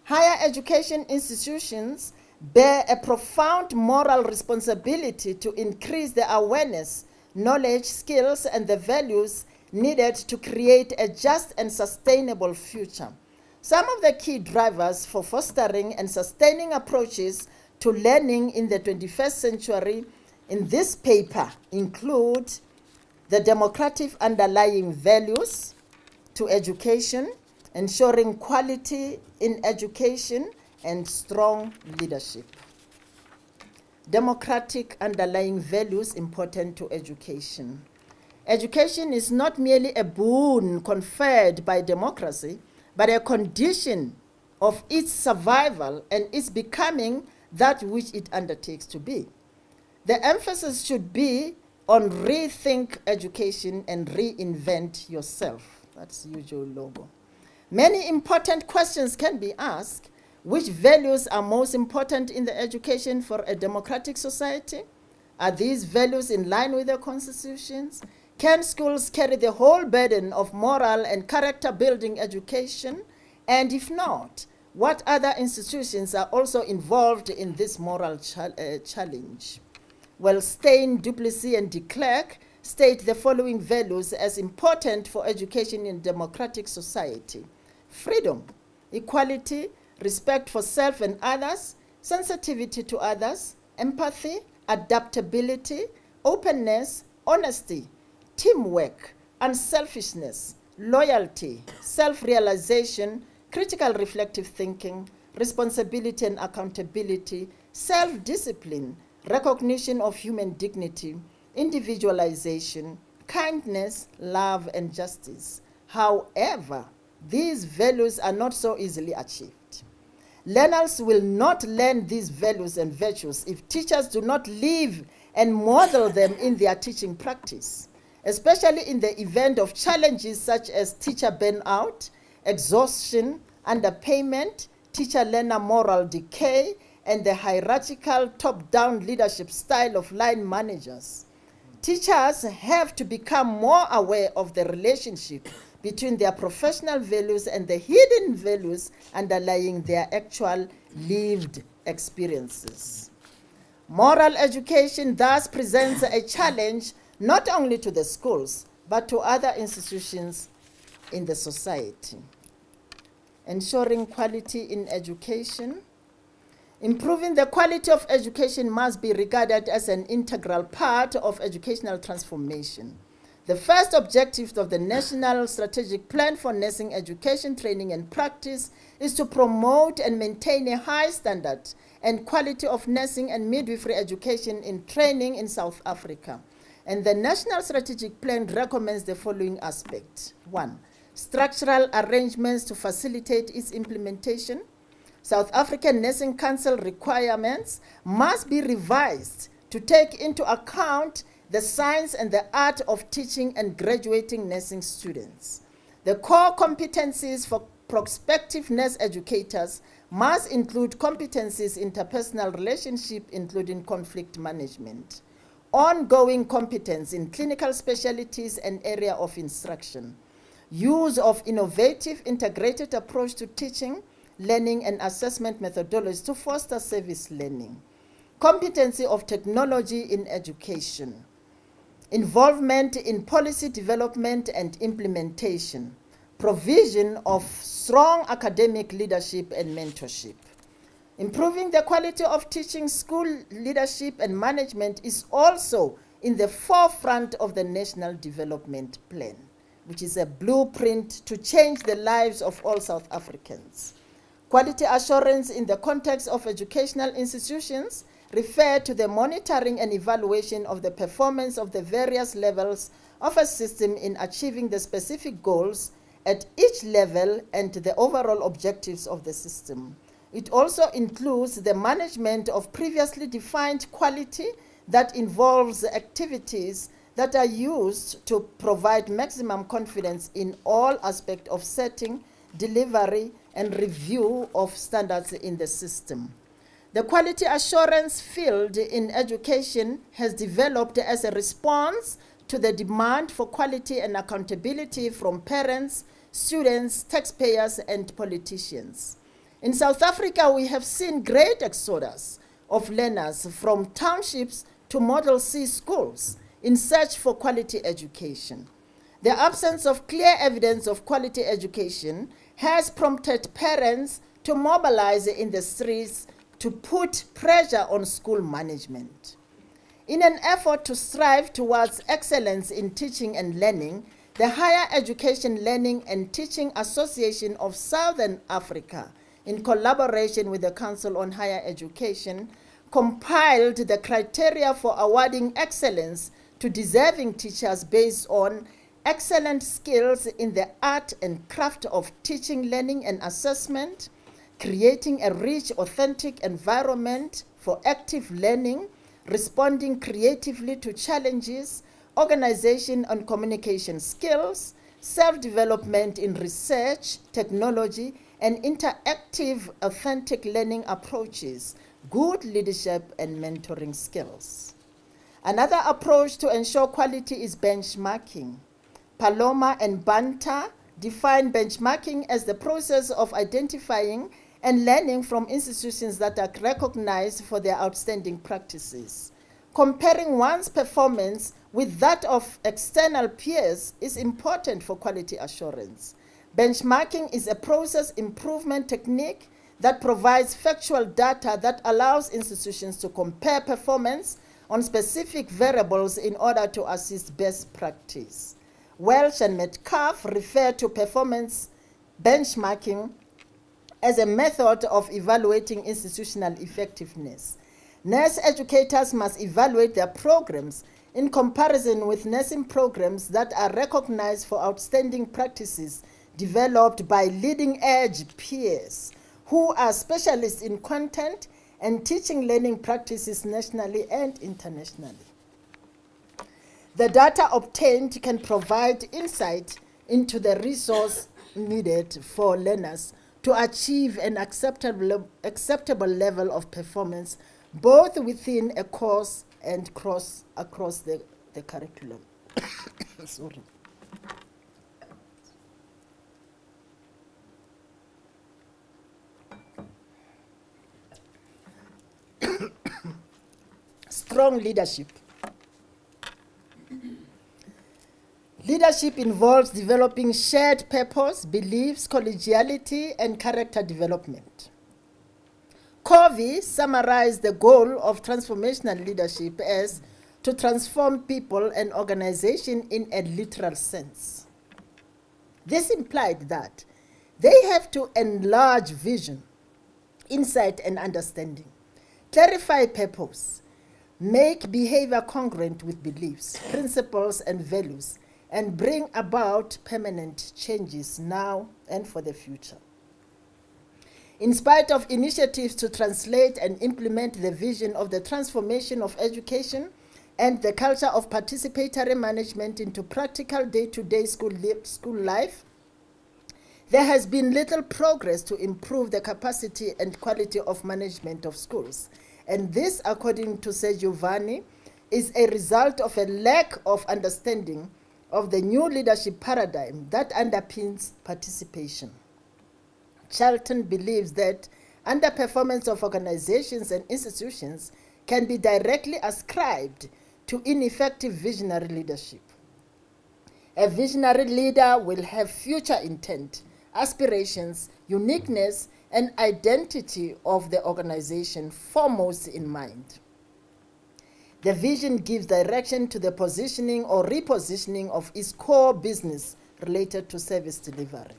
Higher education institutions bear a profound moral responsibility to increase the awareness, knowledge, skills, and the values needed to create a just and sustainable future. Some of the key drivers for fostering and sustaining approaches to learning in the 21st century in this paper include the democratic underlying values to education, ensuring quality in education, and strong leadership. Democratic underlying values important to education. Education is not merely a boon conferred by democracy, but a condition of its survival and its becoming that which it undertakes to be. The emphasis should be on rethink education and reinvent yourself. That's the usual logo. Many important questions can be asked. Which values are most important in the education for a democratic society? Are these values in line with the constitutions? Can schools carry the whole burden of moral and character building education? And if not, what other institutions are also involved in this moral challenge? Well, Stein, Duplessis, and de Klerk state the following values as important for education in a democratic society: freedom, equality, respect for self and others, sensitivity to others, empathy, adaptability, openness, honesty, teamwork, unselfishness, loyalty, self-realization, critical reflective thinking, responsibility and accountability, self-discipline, recognition of human dignity, individualization, kindness, love, and justice. However, these values are not so easily achieved. Learners will not learn these values and virtues if teachers do not live and model them in their teaching practice, especially in the event of challenges such as teacher burnout, exhaustion, underpayment, teacher-learner moral decay, and the hierarchical top-down leadership style of line managers. Teachers have to become more aware of the relationship between their professional values and the hidden values underlying their actual lived experiences. Moral education thus presents a challenge not only to the schools, but to other institutions in the society. Ensuring quality in education. Improving the quality of education must be regarded as an integral part of educational transformation. The first objective of the National Strategic Plan for Nursing Education, Training and Practice is to promote and maintain a high standard and quality of nursing and midwifery education in training in South Africa. And the National Strategic Plan recommends the following aspects. 1. Structural arrangements to facilitate its implementation. South African Nursing Council requirements must be revised to take into account the science and the art of teaching and graduating nursing students. The core competencies for prospective nurse educators must include competencies in interpersonal relationship, including conflict management, ongoing competence in clinical specialties and area of instruction, use of innovative integrated approach to teaching, learning and assessment methodologies to foster service learning, competency of technology in education, involvement in policy development and implementation, provision of strong academic leadership and mentorship. Improving the quality of teaching, school leadership and management is also in the forefront of the National Development Plan, which is a blueprint to change the lives of all South Africans. Quality assurance in the context of educational institutions refer to the monitoring and evaluation of the performance of the various levels of a system in achieving the specific goals at each level and the overall objectives of the system. It also includes the management of previously defined quality that involves activities that are used to provide maximum confidence in all aspects of setting, delivery, and review of standards in the system. The quality assurance field in education has developed as a response to the demand for quality and accountability from parents, students, taxpayers, and politicians. In South Africa, we have seen great exodus of learners from townships to Model C schools in search for quality education. The absence of clear evidence of quality education has prompted parents to mobilize in the streets to put pressure on school management. In an effort to strive towards excellence in teaching and learning, the Higher Education Learning and Teaching Association of Southern Africa, in collaboration with the Council on Higher Education, compiled the criteria for awarding excellence to deserving teachers based on excellent skills in the art and craft of teaching, learning, and assessment, creating a rich, authentic environment for active learning, responding creatively to challenges, organization and communication skills, self-development in research, technology, and interactive, authentic learning approaches, good leadership and mentoring skills. Another approach to ensure quality is benchmarking. Paloma and Banta define benchmarking as the process of identifying and learning from institutions that are recognized for their outstanding practices. Comparing one's performance with that of external peers is important for quality assurance. Benchmarking is a process improvement technique that provides factual data that allows institutions to compare performance on specific variables in order to assist best practice. Welch and Metcalf refer to performance benchmarking as a method of evaluating institutional effectiveness. Nurse educators must evaluate their programs in comparison with nursing programs that are recognized for outstanding practices developed by leading-edge peers who are specialists in content and teaching learning practices nationally and internationally. The data obtained can provide insight into the resource needed for learners to achieve an acceptable level of performance, both within a course and across the curriculum. Sorry. Strong leadership. Leadership involves developing shared purpose, beliefs, collegiality, and character development. Covey summarized the goal of transformational leadership as to transform people and organization in a literal sense. This implied that they have to enlarge vision, insight, and understanding, clarify purpose, make behavior congruent with beliefs, principles, and values, and bring about permanent changes now and for the future. In spite of initiatives to translate and implement the vision of the transformation of education and the culture of participatory management into practical day-to-day school life, there has been little progress to improve the capacity and quality of management of schools. And this, according to Sergio Vanni, is a result of a lack of understanding of the new leadership paradigm that underpins participation. Charlton believes that underperformance of organizations and institutions can be directly ascribed to ineffective visionary leadership. A visionary leader will have future intent, aspirations, uniqueness, and identity of the organization foremost in mind. The vision gives direction to the positioning or repositioning of its core business related to service delivery.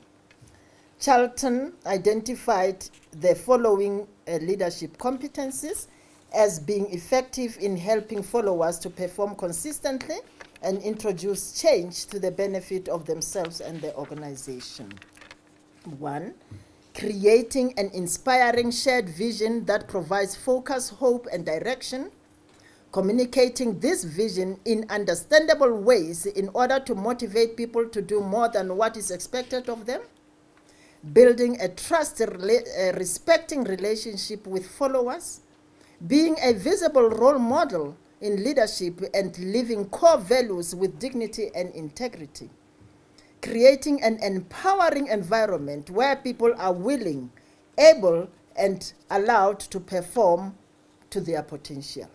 Charlton identified the following leadership competencies as being effective in helping followers to perform consistently and introduce change to the benefit of themselves and the organization. 1. Creating an inspiring shared vision that provides focus, hope, and direction. Communicating this vision in understandable ways in order to motivate people to do more than what is expected of them. Building a trusted, respecting relationship with followers. Being a visible role model in leadership and living core values with dignity and integrity. Creating an empowering environment where people are willing, able, and allowed to perform to their potential.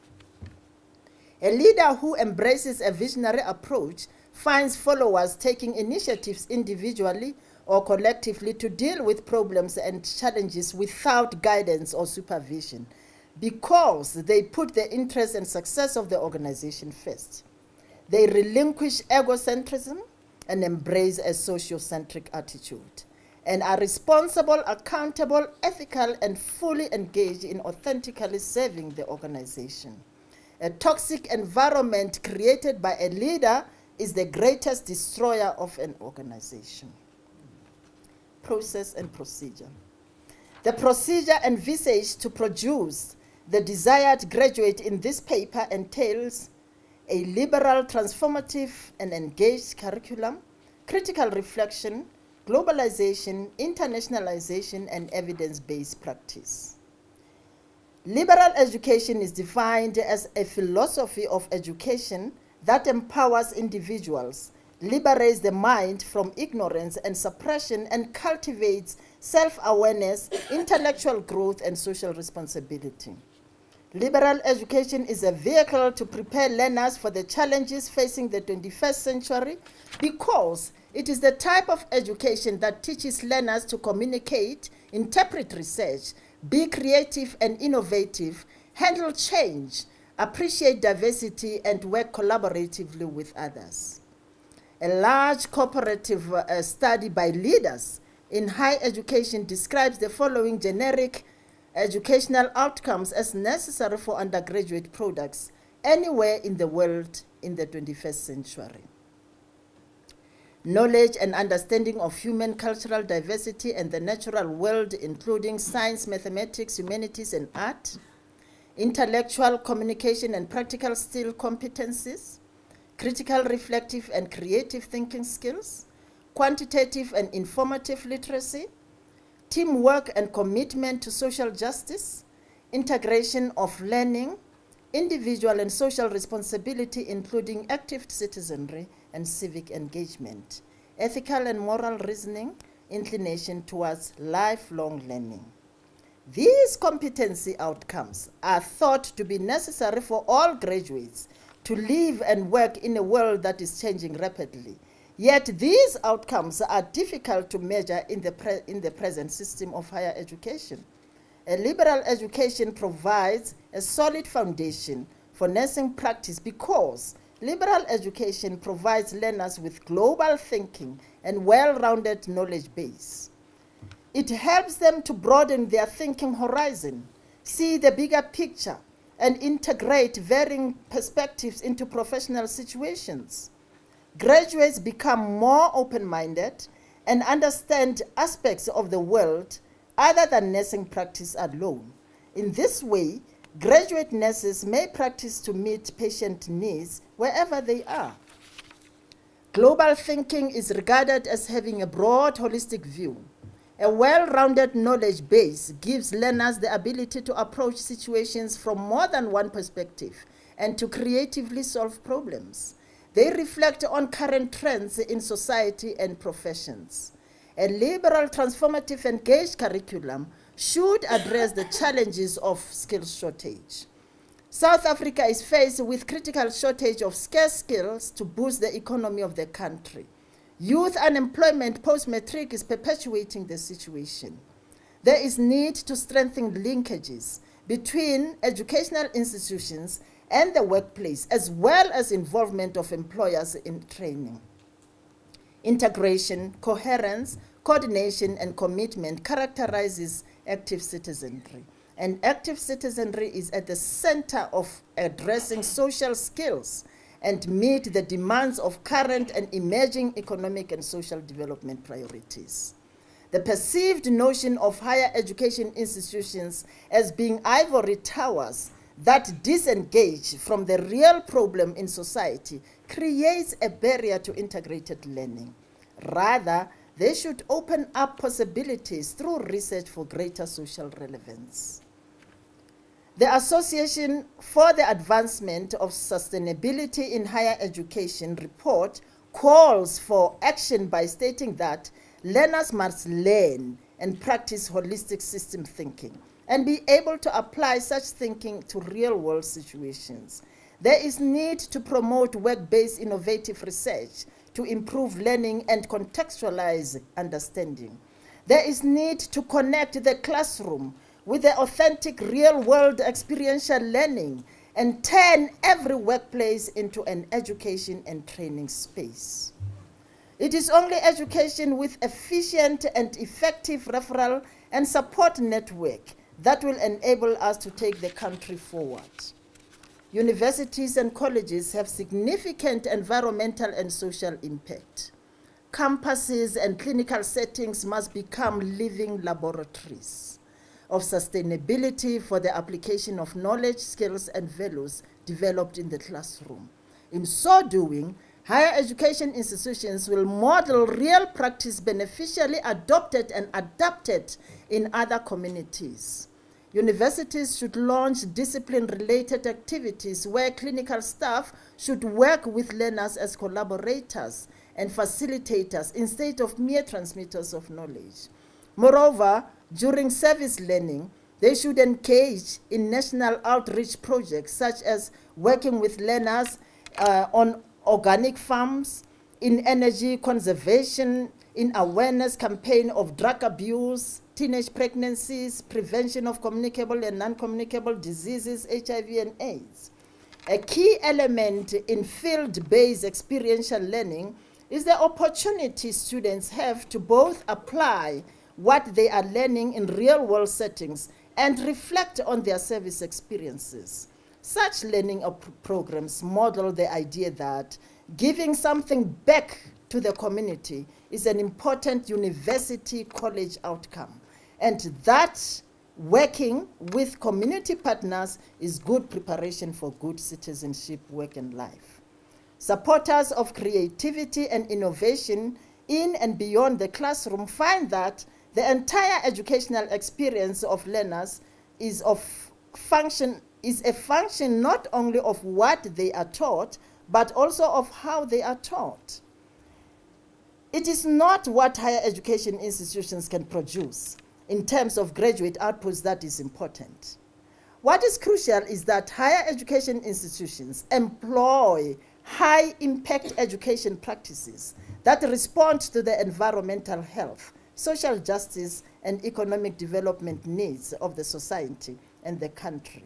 A leader who embraces a visionary approach finds followers taking initiatives individually or collectively to deal with problems and challenges without guidance or supervision, because they put the interest and success of the organization first. They relinquish egocentrism and embrace a sociocentric attitude, and are responsible, accountable, ethical, and fully engaged in authentically serving the organization. A toxic environment created by a leader is the greatest destroyer of an organization. Process and procedure. The procedure envisaged to produce the desired graduate in this paper entails a liberal, transformative, and engaged curriculum, critical reflection, globalization, internationalization, and evidence-based practice. Liberal education is defined as a philosophy of education that empowers individuals, liberates the mind from ignorance and suppression, and cultivates self-awareness, intellectual growth, and social responsibility. Liberal education is a vehicle to prepare learners for the challenges facing the 21st century because it is the type of education that teaches learners to communicate, interpret research, be creative and innovative, handle change, appreciate diversity, and work collaboratively with others. A large cooperative study by leaders in higher education describes the following generic educational outcomes as necessary for undergraduate products anywhere in the world in the 21st century. Knowledge and understanding of human cultural diversity and the natural world, including science, mathematics, humanities, and art. Intellectual, communication, and practical skill competencies. Critical, reflective, and creative thinking skills. Quantitative and informative literacy. Teamwork and commitment to social justice, integration of learning, individual and social responsibility, including active citizenry and civic engagement, ethical and moral reasoning, inclination towards lifelong learning. These competency outcomes are thought to be necessary for all graduates to live and work in a world that is changing rapidly. Yet these outcomes are difficult to measure in the present system of higher education. A liberal education provides a solid foundation for nursing practice because liberal education provides learners with global thinking and well-rounded knowledge base. It helps them to broaden their thinking horizon, see the bigger picture, and integrate varying perspectives into professional situations. Graduates become more open-minded and understand aspects of the world other than nursing practice alone. In this way, graduate nurses may practice to meet patient needs wherever they are. Global thinking is regarded as having a broad, holistic view. A well-rounded knowledge base gives learners the ability to approach situations from more than one perspective and to creatively solve problems. They reflect on current trends in society and professions. A liberal, transformative, engaged curriculum should address the challenges of skills shortage. South Africa is faced with critical shortage of scarce skills to boost the economy of the country. Youth unemployment post-matric is perpetuating the situation. There is need to strengthen linkages between educational institutions and the workplace, as well as involvement of employers in training. Integration, coherence, coordination, and commitment characterizes active citizenry. and active citizenry is at the center of addressing social skills and meet the demands of current and emerging economic and social development priorities. The perceived notion of higher education institutions as being ivory towers that disengage from the real problem in society creates a barrier to integrated learning. Rather, they should open up possibilities through research for greater social relevance. The Association for the Advancement of Sustainability in Higher Education report calls for action by stating that learners must learn and practice holistic system thinking and be able to apply such thinking to real-world situations. There is need to promote work-based innovative research to improve learning and contextualize understanding. There is need to connect the classroom with the authentic real-world experiential learning and turn every workplace into an education and training space. It is only education with efficient and effective referral and support network that will enable us to take the country forward. Universities and colleges have significant environmental and social impact. Campuses and clinical settings must become living laboratories of sustainability for the application of knowledge, skills, and values developed in the classroom. In so doing, higher education institutions will model real practice beneficially adopted and adapted in other communities. Universities should launch discipline-related activities where clinical staff should work with learners as collaborators and facilitators instead of mere transmitters of knowledge. Moreover, during service learning, they should engage in national outreach projects such as working with learners on organic farms, in energy conservation, in awareness campaign of drug abuse, teenage pregnancies, prevention of communicable and non-communicable diseases, HIV and AIDS. A key element in field-based experiential learning is the opportunity students have to both apply what they are learning in real-world settings and reflect on their service experiences. Such learning programs model the idea that giving something back to the community is an important university college outcome, and that working with community partners is good preparation for good citizenship, work, and life. Supporters of creativity and innovation in and beyond the classroom find that the entire educational experience of learners is a function not only of what they are taught, but also of how they are taught. It is not what higher education institutions can produce in terms of graduate outputs that is important. What is crucial is that higher education institutions employ high-impact education practices that respond to the environmental health, social justice, and economic development needs of the society and the country.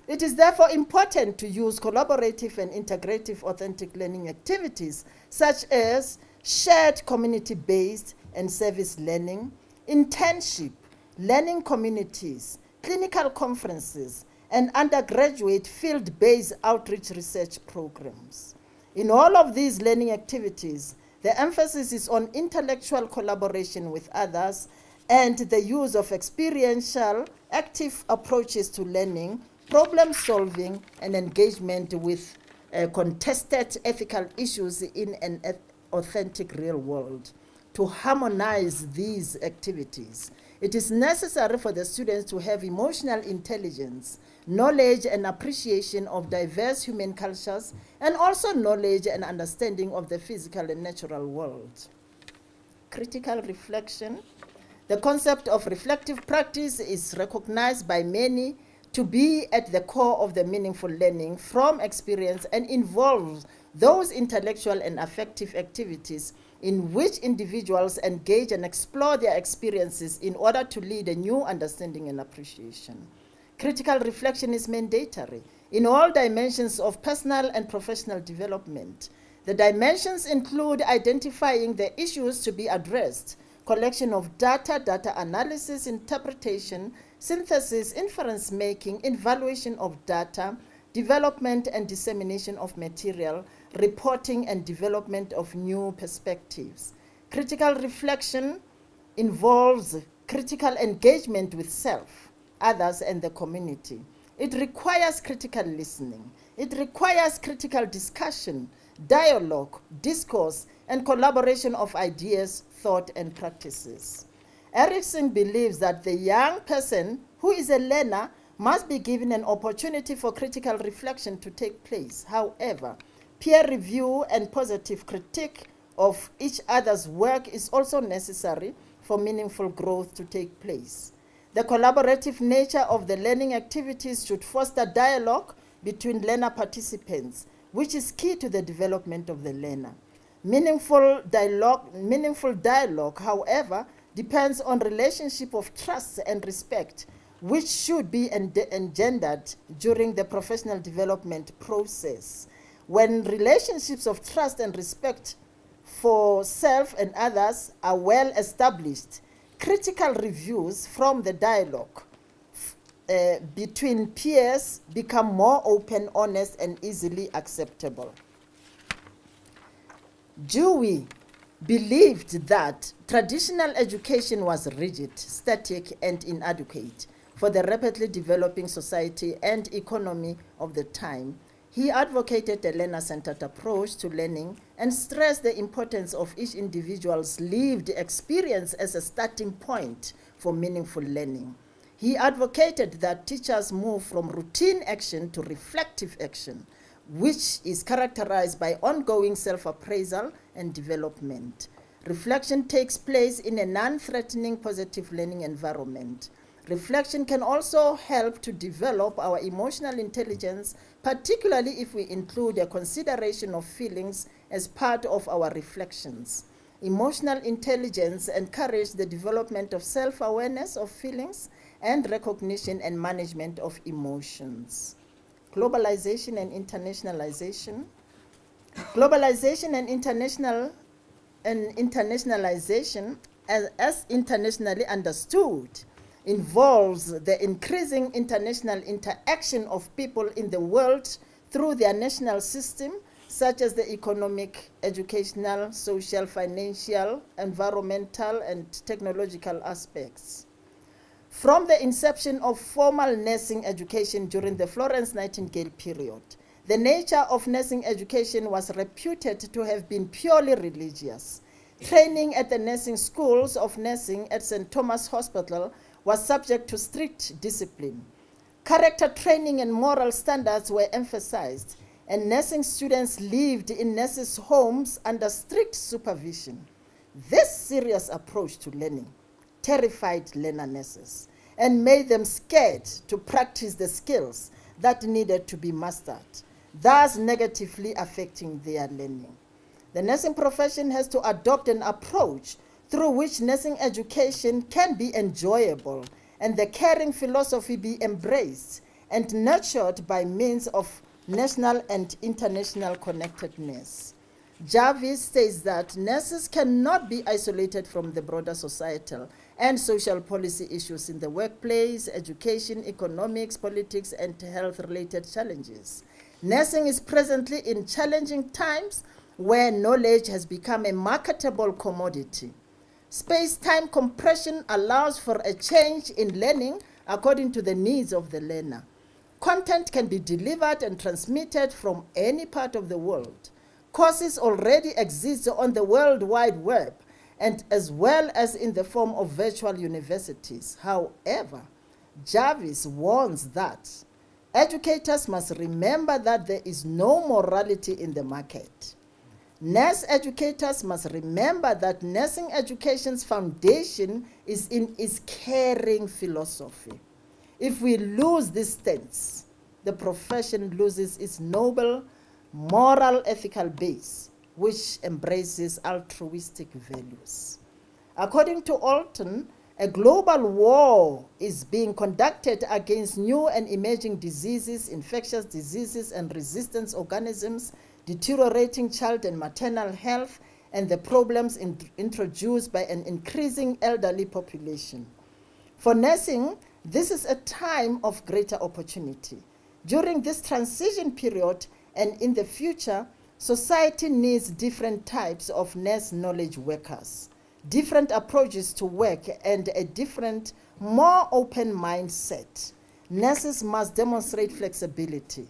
It is therefore important to use collaborative and integrative authentic learning activities such as shared community-based and service learning, internship, learning communities, clinical conferences, and undergraduate field-based outreach research programs. In all of these learning activities, the emphasis is on intellectual collaboration with others and the use of experiential, active approaches to learning, problem solving, and engagement with contested ethical issues in an authentic real world. To harmonize these activities, it is necessary for the students to have emotional intelligence, knowledge and appreciation of diverse human cultures, and also knowledge and understanding of the physical and natural world. Critical reflection. The concept of reflective practice is recognized by many to be at the core of the meaningful learning from experience and involves those intellectual and affective activities in which individuals engage and explore their experiences in order to lead a new understanding and appreciation. Critical reflection is mandatory in all dimensions of personal and professional development. The dimensions include identifying the issues to be addressed, collection of data, data analysis, interpretation, synthesis, inference making, evaluation of data, development and dissemination of material, reporting and development of new perspectives. Critical reflection involves critical engagement with self, others, and the community. It requires critical listening. It requires critical discussion, dialogue, discourse, and collaboration of ideas, thought, and practices. Erickson believes that the young person who is a learner must be given an opportunity for critical reflection to take place. However, peer review and positive critique of each other's work is also necessary for meaningful growth to take place. The collaborative nature of the learning activities should foster dialogue between learner participants, which is key to the development of the learner. Meaningful dialogue, however, depends on relationship of trust and respect, which should be engendered during the professional development process. When relationships of trust and respect for self and others are well established, critical reviews from the dialogue between peers become more open, honest, and easily acceptable. Dewey believed that traditional education was rigid, static, and inadequate for the rapidly developing society and economy of the time. He advocated a learner-centered approach to learning and stressed the importance of each individual's lived experience as a starting point for meaningful learning. He advocated that teachers move from routine action to reflective action, which is characterized by ongoing self-appraisal and development. Reflection takes place in a non-threatening positive learning environment. Reflection can also help to develop our emotional intelligence, particularly if we include a consideration of feelings as part of our reflections. Emotional intelligence encourages the development of self-awareness of feelings and recognition and management of emotions. Globalization and internationalization. Globalization and internationalization, as internationally understood, involves the increasing international interaction of people in the world through their national system, such as the economic, educational, social, financial, environmental, and technological aspects. From the inception of formal nursing education during the Florence Nightingale period, the nature of nursing education was reputed to have been purely religious. Training at the nursing schools of nursing at St. Thomas Hospital was subject to strict discipline. Character training and moral standards were emphasized, and nursing students lived in nurses' homes under strict supervision. This serious approach to learning terrified learner nurses and made them scared to practice the skills that needed to be mastered, thus negatively affecting their learning. The nursing profession has to adopt an approach through which nursing education can be enjoyable and the caring philosophy be embraced and nurtured by means of national and international connectedness. Jarvis states that nurses cannot be isolated from the broader societal and social policy issues in the workplace, education, economics, politics, and health-related challenges. Nursing is presently in challenging times where knowledge has become a marketable commodity. Space-time compression allows for a change in learning according to the needs of the learner. Content can be delivered and transmitted from any part of the world. Courses already exist on the World Wide Web, and as well as in the form of virtual universities. However, Jarvis warns that educators must remember that there is no morality in the market. Nurse educators must remember that nursing education's foundation is in its caring philosophy. If we lose this stance, the profession loses its noble, moral, ethical base, which embraces altruistic values. According to Alton, a global war is being conducted against new and emerging diseases, infectious diseases, and resistant organisms, deteriorating child and maternal health, and the problems introduced by an increasing elderly population. For nursing, This is a time of greater opportunity. During this transition period and in the future, society needs different types of nurse knowledge workers, different approaches to work, and a different, more open mindset. Nurses must demonstrate flexibility,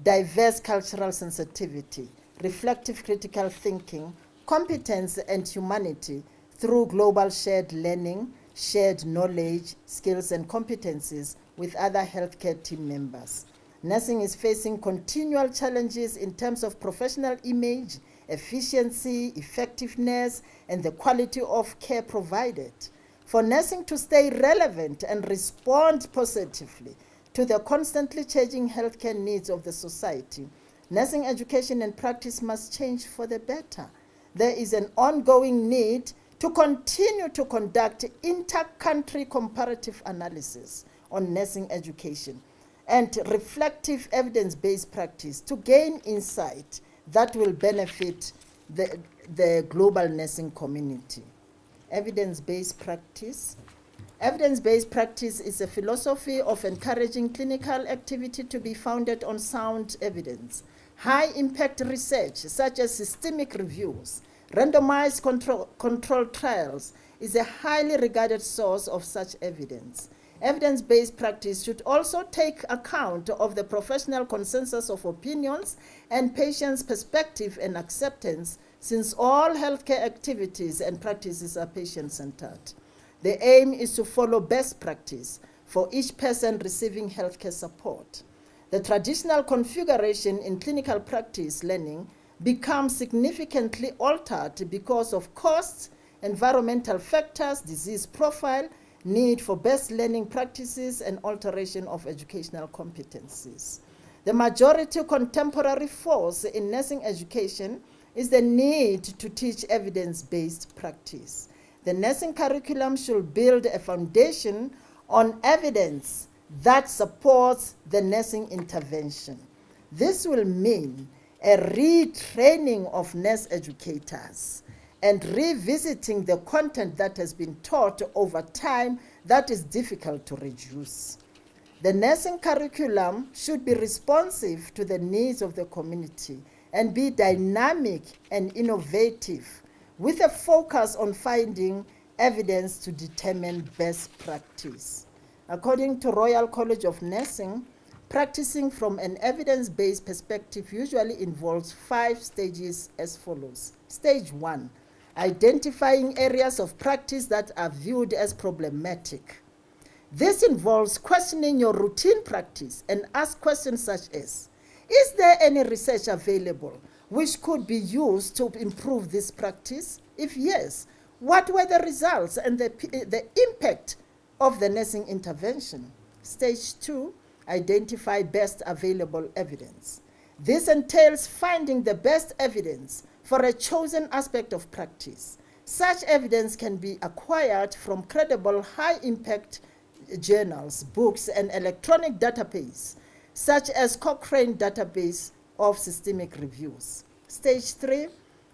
diverse cultural sensitivity, reflective critical thinking, competence, and humanity through global shared learning, shared knowledge, skills, and competencies with other healthcare team members. Nursing is facing continual challenges in terms of professional image, efficiency, effectiveness, and the quality of care provided. For nursing to stay relevant and respond positively to the constantly changing healthcare needs of the society, nursing education and practice must change for the better. There is an ongoing need to continue to conduct inter-country comparative analysis on nursing education and reflective evidence-based practice to gain insight that will benefit the global nursing community. Evidence-based practice. Evidence-based practice is a philosophy of encouraging clinical activity to be founded on sound evidence. High-impact research, such as systemic reviews, randomized controlled trials, is a highly regarded source of such evidence. Evidence-based practice should also take account of the professional consensus of opinions and patients' perspective and acceptance, since all healthcare activities and practices are patient-centered. The aim is to follow best practice for each person receiving healthcare support. The traditional configuration in clinical practice learning becomes significantly altered because of costs, environmental factors, disease profile, need for best learning practices, and alteration of educational competencies. The majority contemporary force in nursing education is the need to teach evidence-based practice. The nursing curriculum should build a foundation on evidence that supports the nursing intervention. This will mean a retraining of nurse educators and revisiting the content that has been taught over time that is difficult to reduce. The nursing curriculum should be responsive to the needs of the community and be dynamic and innovative, with a focus on finding evidence to determine best practice. According to Royal College of Nursing, practicing from an evidence-based perspective usually involves 5 stages as follows. Stage 1. Identifying areas of practice that are viewed as problematic. This involves questioning your routine practice and ask questions such as, is there any research available which could be used to improve this practice? If yes, what were the results and the impact of the nursing intervention? Stage 2, identify best available evidence. This entails finding the best evidence for a chosen aspect of practice. Such evidence can be acquired from credible high-impact journals, books, and electronic database, such as Cochrane database of systemic reviews. Stage 3,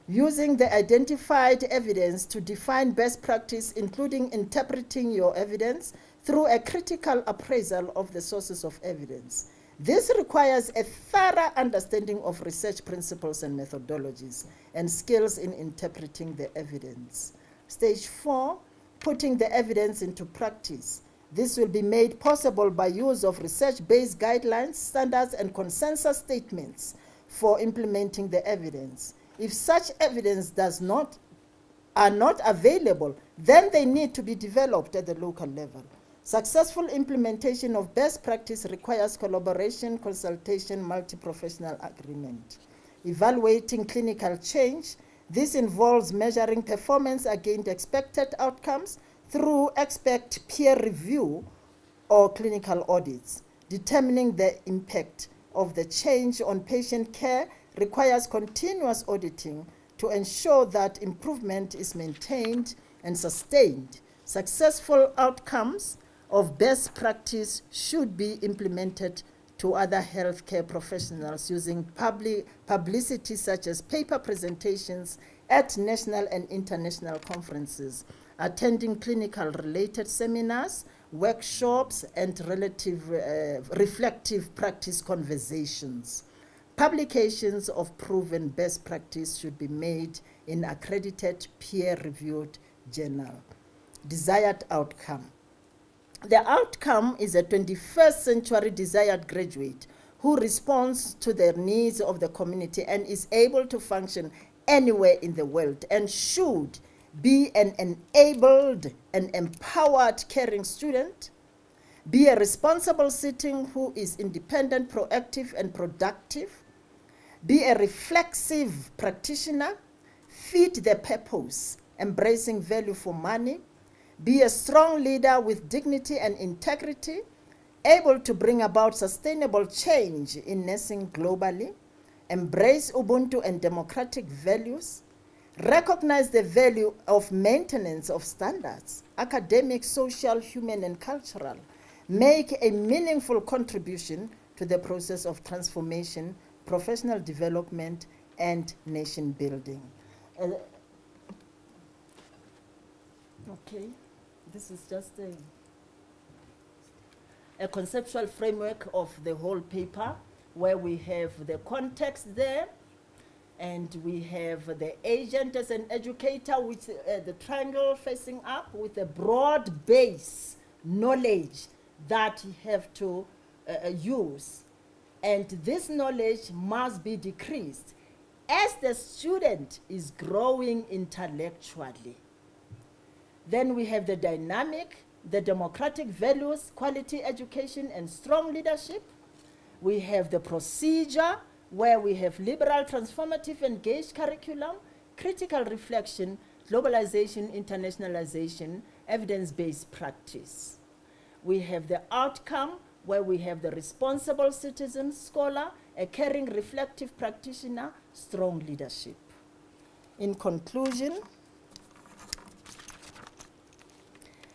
using the identified evidence to define best practice, including interpreting your evidence through a critical appraisal of the sources of evidence. This requires a thorough understanding of research principles and methodologies and skills in interpreting the evidence. Stage 4, putting the evidence into practice. This will be made possible by use of research-based guidelines, standards, and consensus statements for implementing the evidence. If such evidence are not available, then they need to be developed at the local level. Successful implementation of best practice requires collaboration, consultation, multi-professional agreement. Evaluating clinical change. This involves measuring performance against expected outcomes through expert peer review or clinical audits. Determining the impact of the change on patient care requires continuous auditing to ensure that improvement is maintained and sustained. Successful outcomes of best practice should be implemented to other healthcare professionals using publicity such as paper presentations at national and international conferences, attending clinical related seminars, workshops, and reflective practice conversations. Publications of proven best practice should be made in accredited peer-reviewed journal. Desired outcome. The outcome is a 21st century desired graduate who responds to the needs of the community and is able to function anywhere in the world and should be an enabled and empowered caring student, be a responsible citizen who is independent, proactive, and productive, be a reflexive practitioner, fit the purpose, embracing value for money, be a strong leader with dignity and integrity, able to bring about sustainable change in nursing globally, embrace Ubuntu and democratic values, recognize the value of maintenance of standards, academic, social, human, and cultural, make a meaningful contribution to the process of transformation, professional development, and nation building. Okay, this is just a conceptual framework of the whole paper, where we have the context there, and we have the agent as an educator with the triangle facing up with a broad base knowledge that you have to use. And this knowledge must be decreased as the student is growing intellectually. Then we have the dynamic, the democratic values, quality education, and strong leadership. We have the procedure, where we have liberal, transformative, engaged curriculum, critical reflection, globalization, internationalization, evidence-based practice. We have the outcome, where we have the responsible citizen, scholar, a caring, reflective practitioner, strong leadership. In conclusion,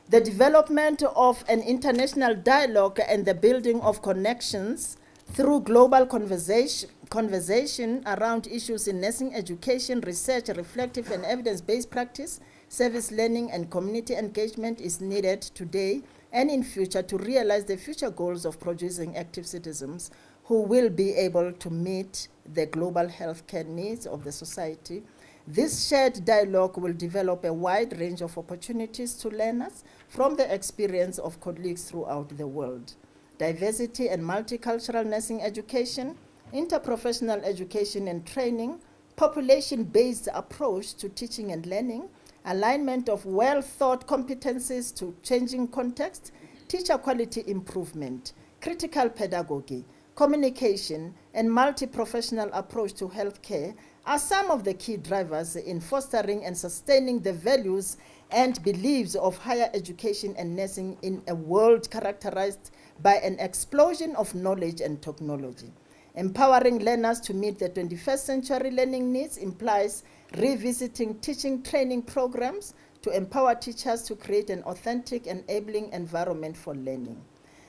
the development of an international dialogue and the building of connections through global conversation around issues in nursing education, research, reflective and evidence-based practice, service learning, and community engagement is needed today and in future to realize the future goals of producing active citizens who will be able to meet the global healthcare needs of the society. This shared dialogue will develop a wide range of opportunities to learners from the experience of colleagues throughout the world. Diversity and multicultural nursing education, interprofessional education and training, population-based approach to teaching and learning, alignment of well-thought competencies to changing context, teacher quality improvement, critical pedagogy, communication, and multi-professional approach to healthcare are some of the key drivers in fostering and sustaining the values and beliefs of higher education and nursing in a world characterized by an explosion of knowledge and technology. Empowering learners to meet the 21st century learning needs implies revisiting teaching training programs to empower teachers to create an authentic, enabling environment for learning.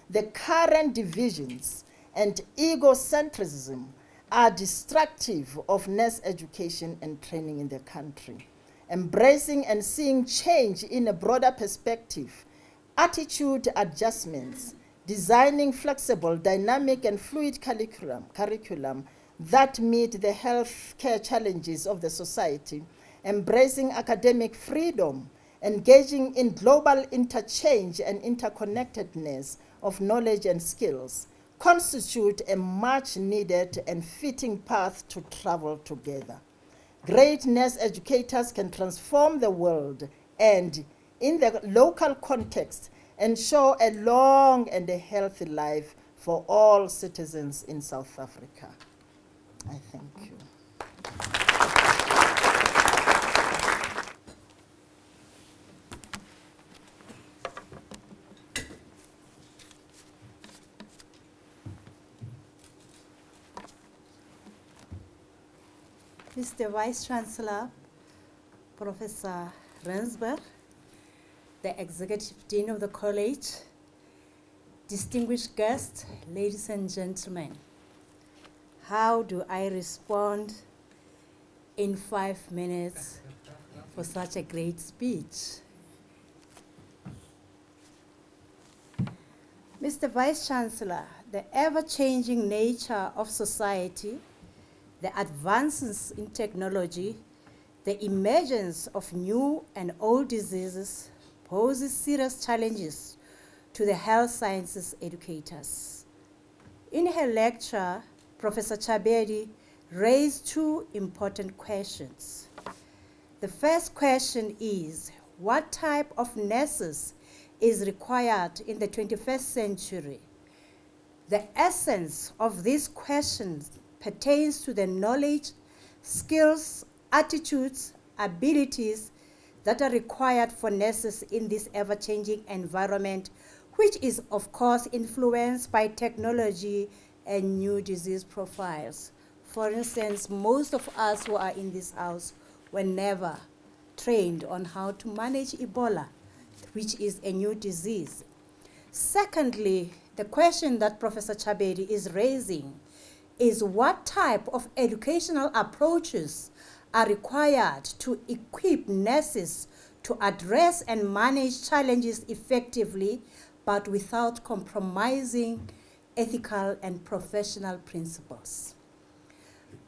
The current divisions and egocentrism are destructive of nurse education and training in the country. Embracing and seeing change in a broader perspective, attitude adjustments, designing flexible, dynamic, and fluid curriculum that meet the healthcare challenges of the society, embracing academic freedom, engaging in global interchange and interconnectedness of knowledge and skills, constitute a much needed and fitting path to travel together. Great nurse educators can transform the world and, in the local context, ensure a long and a healthy life for all citizens in South Africa. I thank you. Mr. Vice Chancellor, Professor Rensburg, the Executive Dean of the College, distinguished guests, ladies and gentlemen, how do I respond in 5 minutes for such a great speech? Mr. Vice-Chancellor, the ever-changing nature of society, the advances in technology, the emergence of new and old diseases poses serious challenges to the health sciences educators. In her lecture, Professor Chabeli raised two important questions. The first question is, what type of nurses is required in the 21st century? The essence of these questions pertains to the knowledge, skills, attitudes, abilities that are required for nurses in this ever-changing environment, which is, of course, influenced by technology and new disease profiles. For instance, most of us who are in this house were never trained on how to manage Ebola, which is a new disease. Secondly, the question that Professor Chabeli is raising is what type of educational approaches are required to equip nurses to address and manage challenges effectively, but without compromising ethical and professional principles.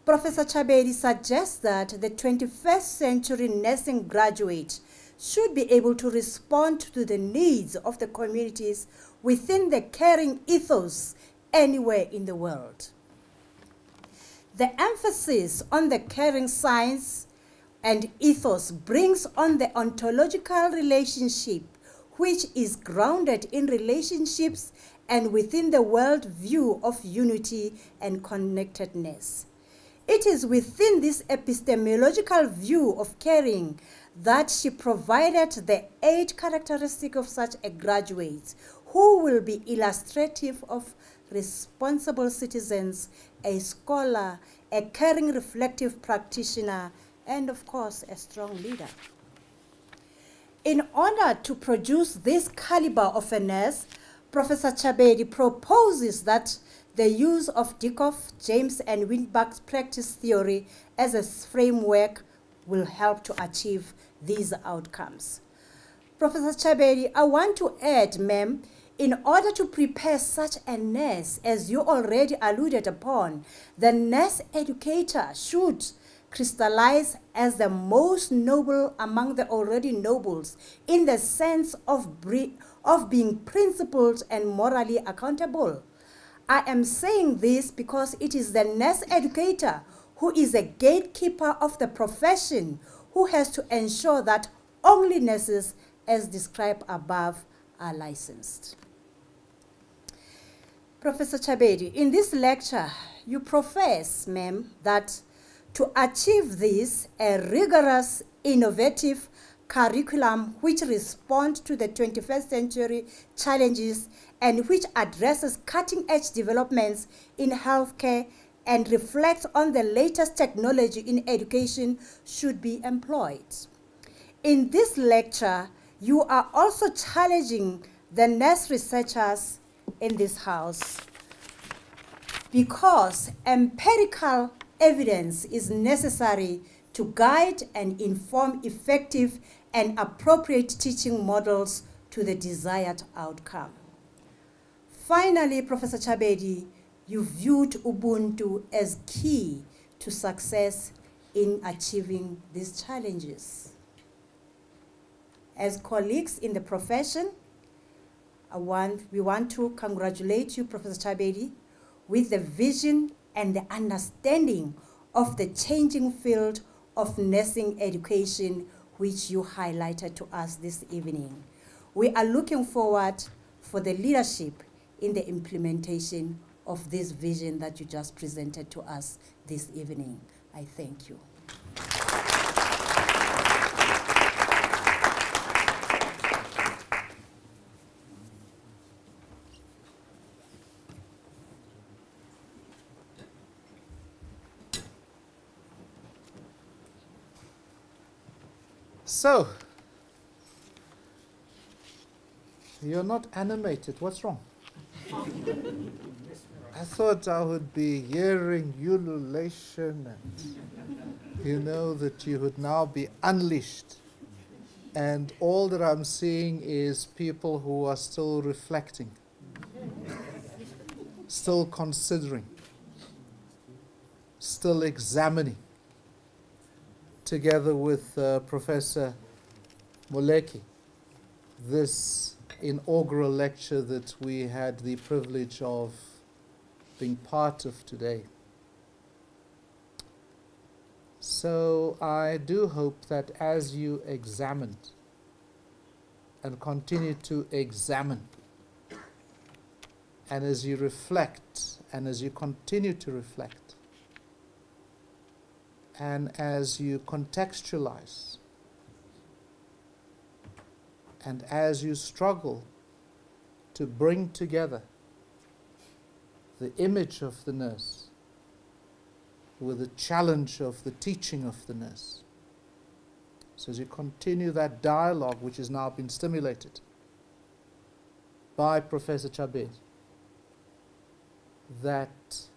Professor Chabeli suggests that the 21st century nursing graduate should be able to respond to the needs of the communities within the caring ethos anywhere in the world. The emphasis on the caring science and ethos brings on the ontological relationship, which is grounded in relationships and within the world view of unity and connectedness. It is within this epistemological view of caring that she provided the 8 characteristics of such a graduate who will be illustrative of responsible citizens, a scholar, a caring reflective practitioner, and of course, a strong leader. In order to produce this caliber of a nurse, Professor Chabeli proposes that the use of Dickoff, James, and Winbach's practice theory as a framework will help to achieve these outcomes. Professor Chabeli, I want to add, ma'am, in order to prepare such a nurse, as you already alluded upon, the nurse educator should crystallize as the most noble among the already nobles in the sense of being principled and morally accountable. I am saying this because it is the nurse educator who is a gatekeeper of the profession who has to ensure that only nurses, as described above, are licensed. Professor Chabeli, in this lecture, you profess, ma'am, that to achieve this, a rigorous, innovative curriculum which responds to the 21st century challenges and which addresses cutting-edge developments in healthcare and reflects on the latest technology in education should be employed. In this lecture, you are also challenging the nurse researchers in this house because empirical evidence is necessary to guide and inform effective and appropriate teaching models to the desired outcome. Finally, Professor Chabeli, you viewed Ubuntu as key to success in achieving these challenges. As colleagues in the profession, we want to congratulate you, Professor Chabeli, with the vision and the understanding of the changing field of nursing education, which you highlighted to us this evening. We are looking forward for the leadership in the implementation of this vision that you just presented to us this evening. I thank you. So, you're not animated. What's wrong? I thought I would be hearing ululation and, that you would now be unleashed. And all that I'm seeing is people who are still reflecting. still considering, still examining, together with Professor Moleki, this inaugural lecture that we had the privilege of being part of today. So I do hope that as you examined and continue to examine, and as you reflect, and as you continue to reflect, and as you contextualize, and as you struggle to bring together the image of the nurse with the challenge of the teaching of the nurse. So as you continue that dialogue which has now been stimulated by Professor Chabeli, that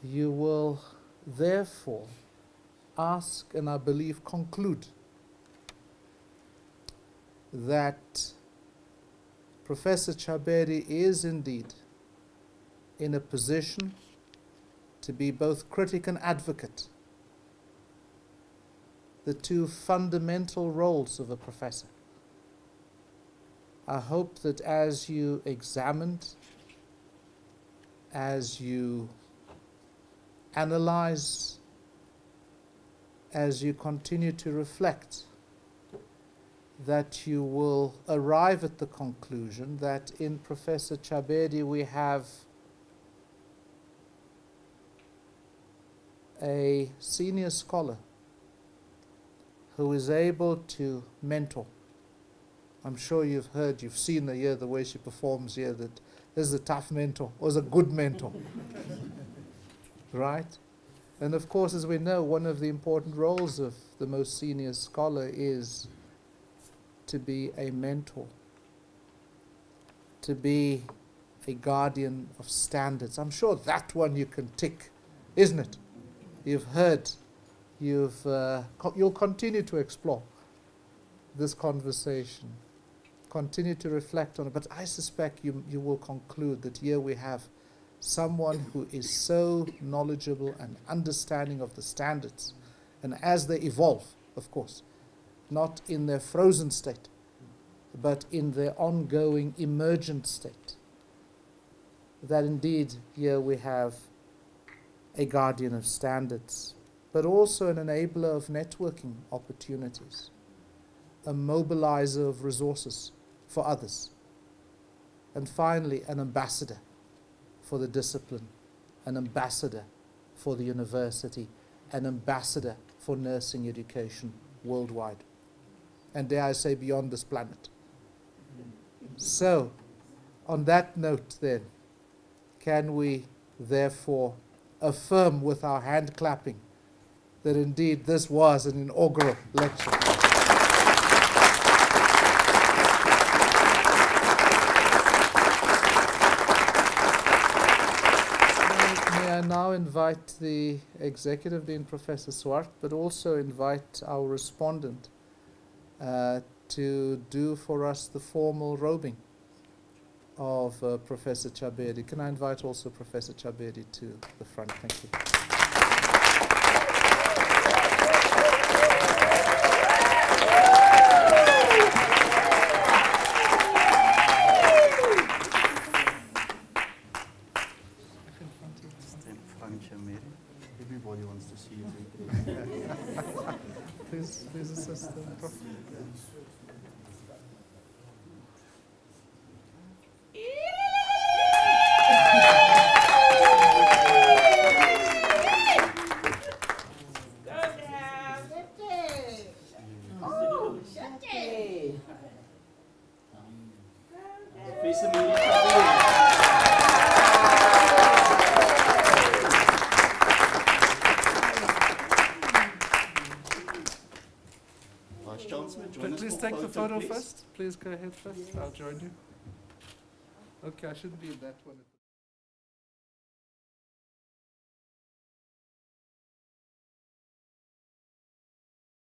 you will therefore ask, and I believe conclude, that Professor Chabeli is indeed in a position to be both critic and advocate, the two fundamental roles of a professor. I hope that as you examined, as you analyze, as you continue to reflect, that you will arrive at the conclusion that in Professor Chabeli we have a senior scholar who is able to mentor. I'm sure you've heard, you've seen her here, the way she performs here, that this is a tough mentor, or is a good mentor. Right? And of course, as we know, one of the important roles of the most senior scholar is to be a mentor, to be a guardian of standards. I'm sure that one you can tick, isn't it? You've heard, you'll continue to explore this conversation, continue to reflect on it, but I suspect you will conclude that here we have someone who is so knowledgeable and understanding of the standards, and as they evolve, of course, not in their frozen state, but in their ongoing emergent state, that indeed here we have a guardian of standards, but also an enabler of networking opportunities, a mobilizer of resources for others, and finally an ambassador for the discipline, an ambassador for the university, an ambassador for nursing education worldwide, and dare I say beyond this planet. So, on that note then, can we therefore affirm with our hand clapping that indeed this was an inaugural lecture. May I now invite the Executive Dean, Professor Swart, but also invite our respondent to do for us the formal robing of Professor Chabeli. Can I invite also Professor Chabeli to the front? Thank you. Everybody wants to see you. Please assist them. Please take the photo first. Please go ahead first. I'll join you. Okay, I shouldn't be in that one.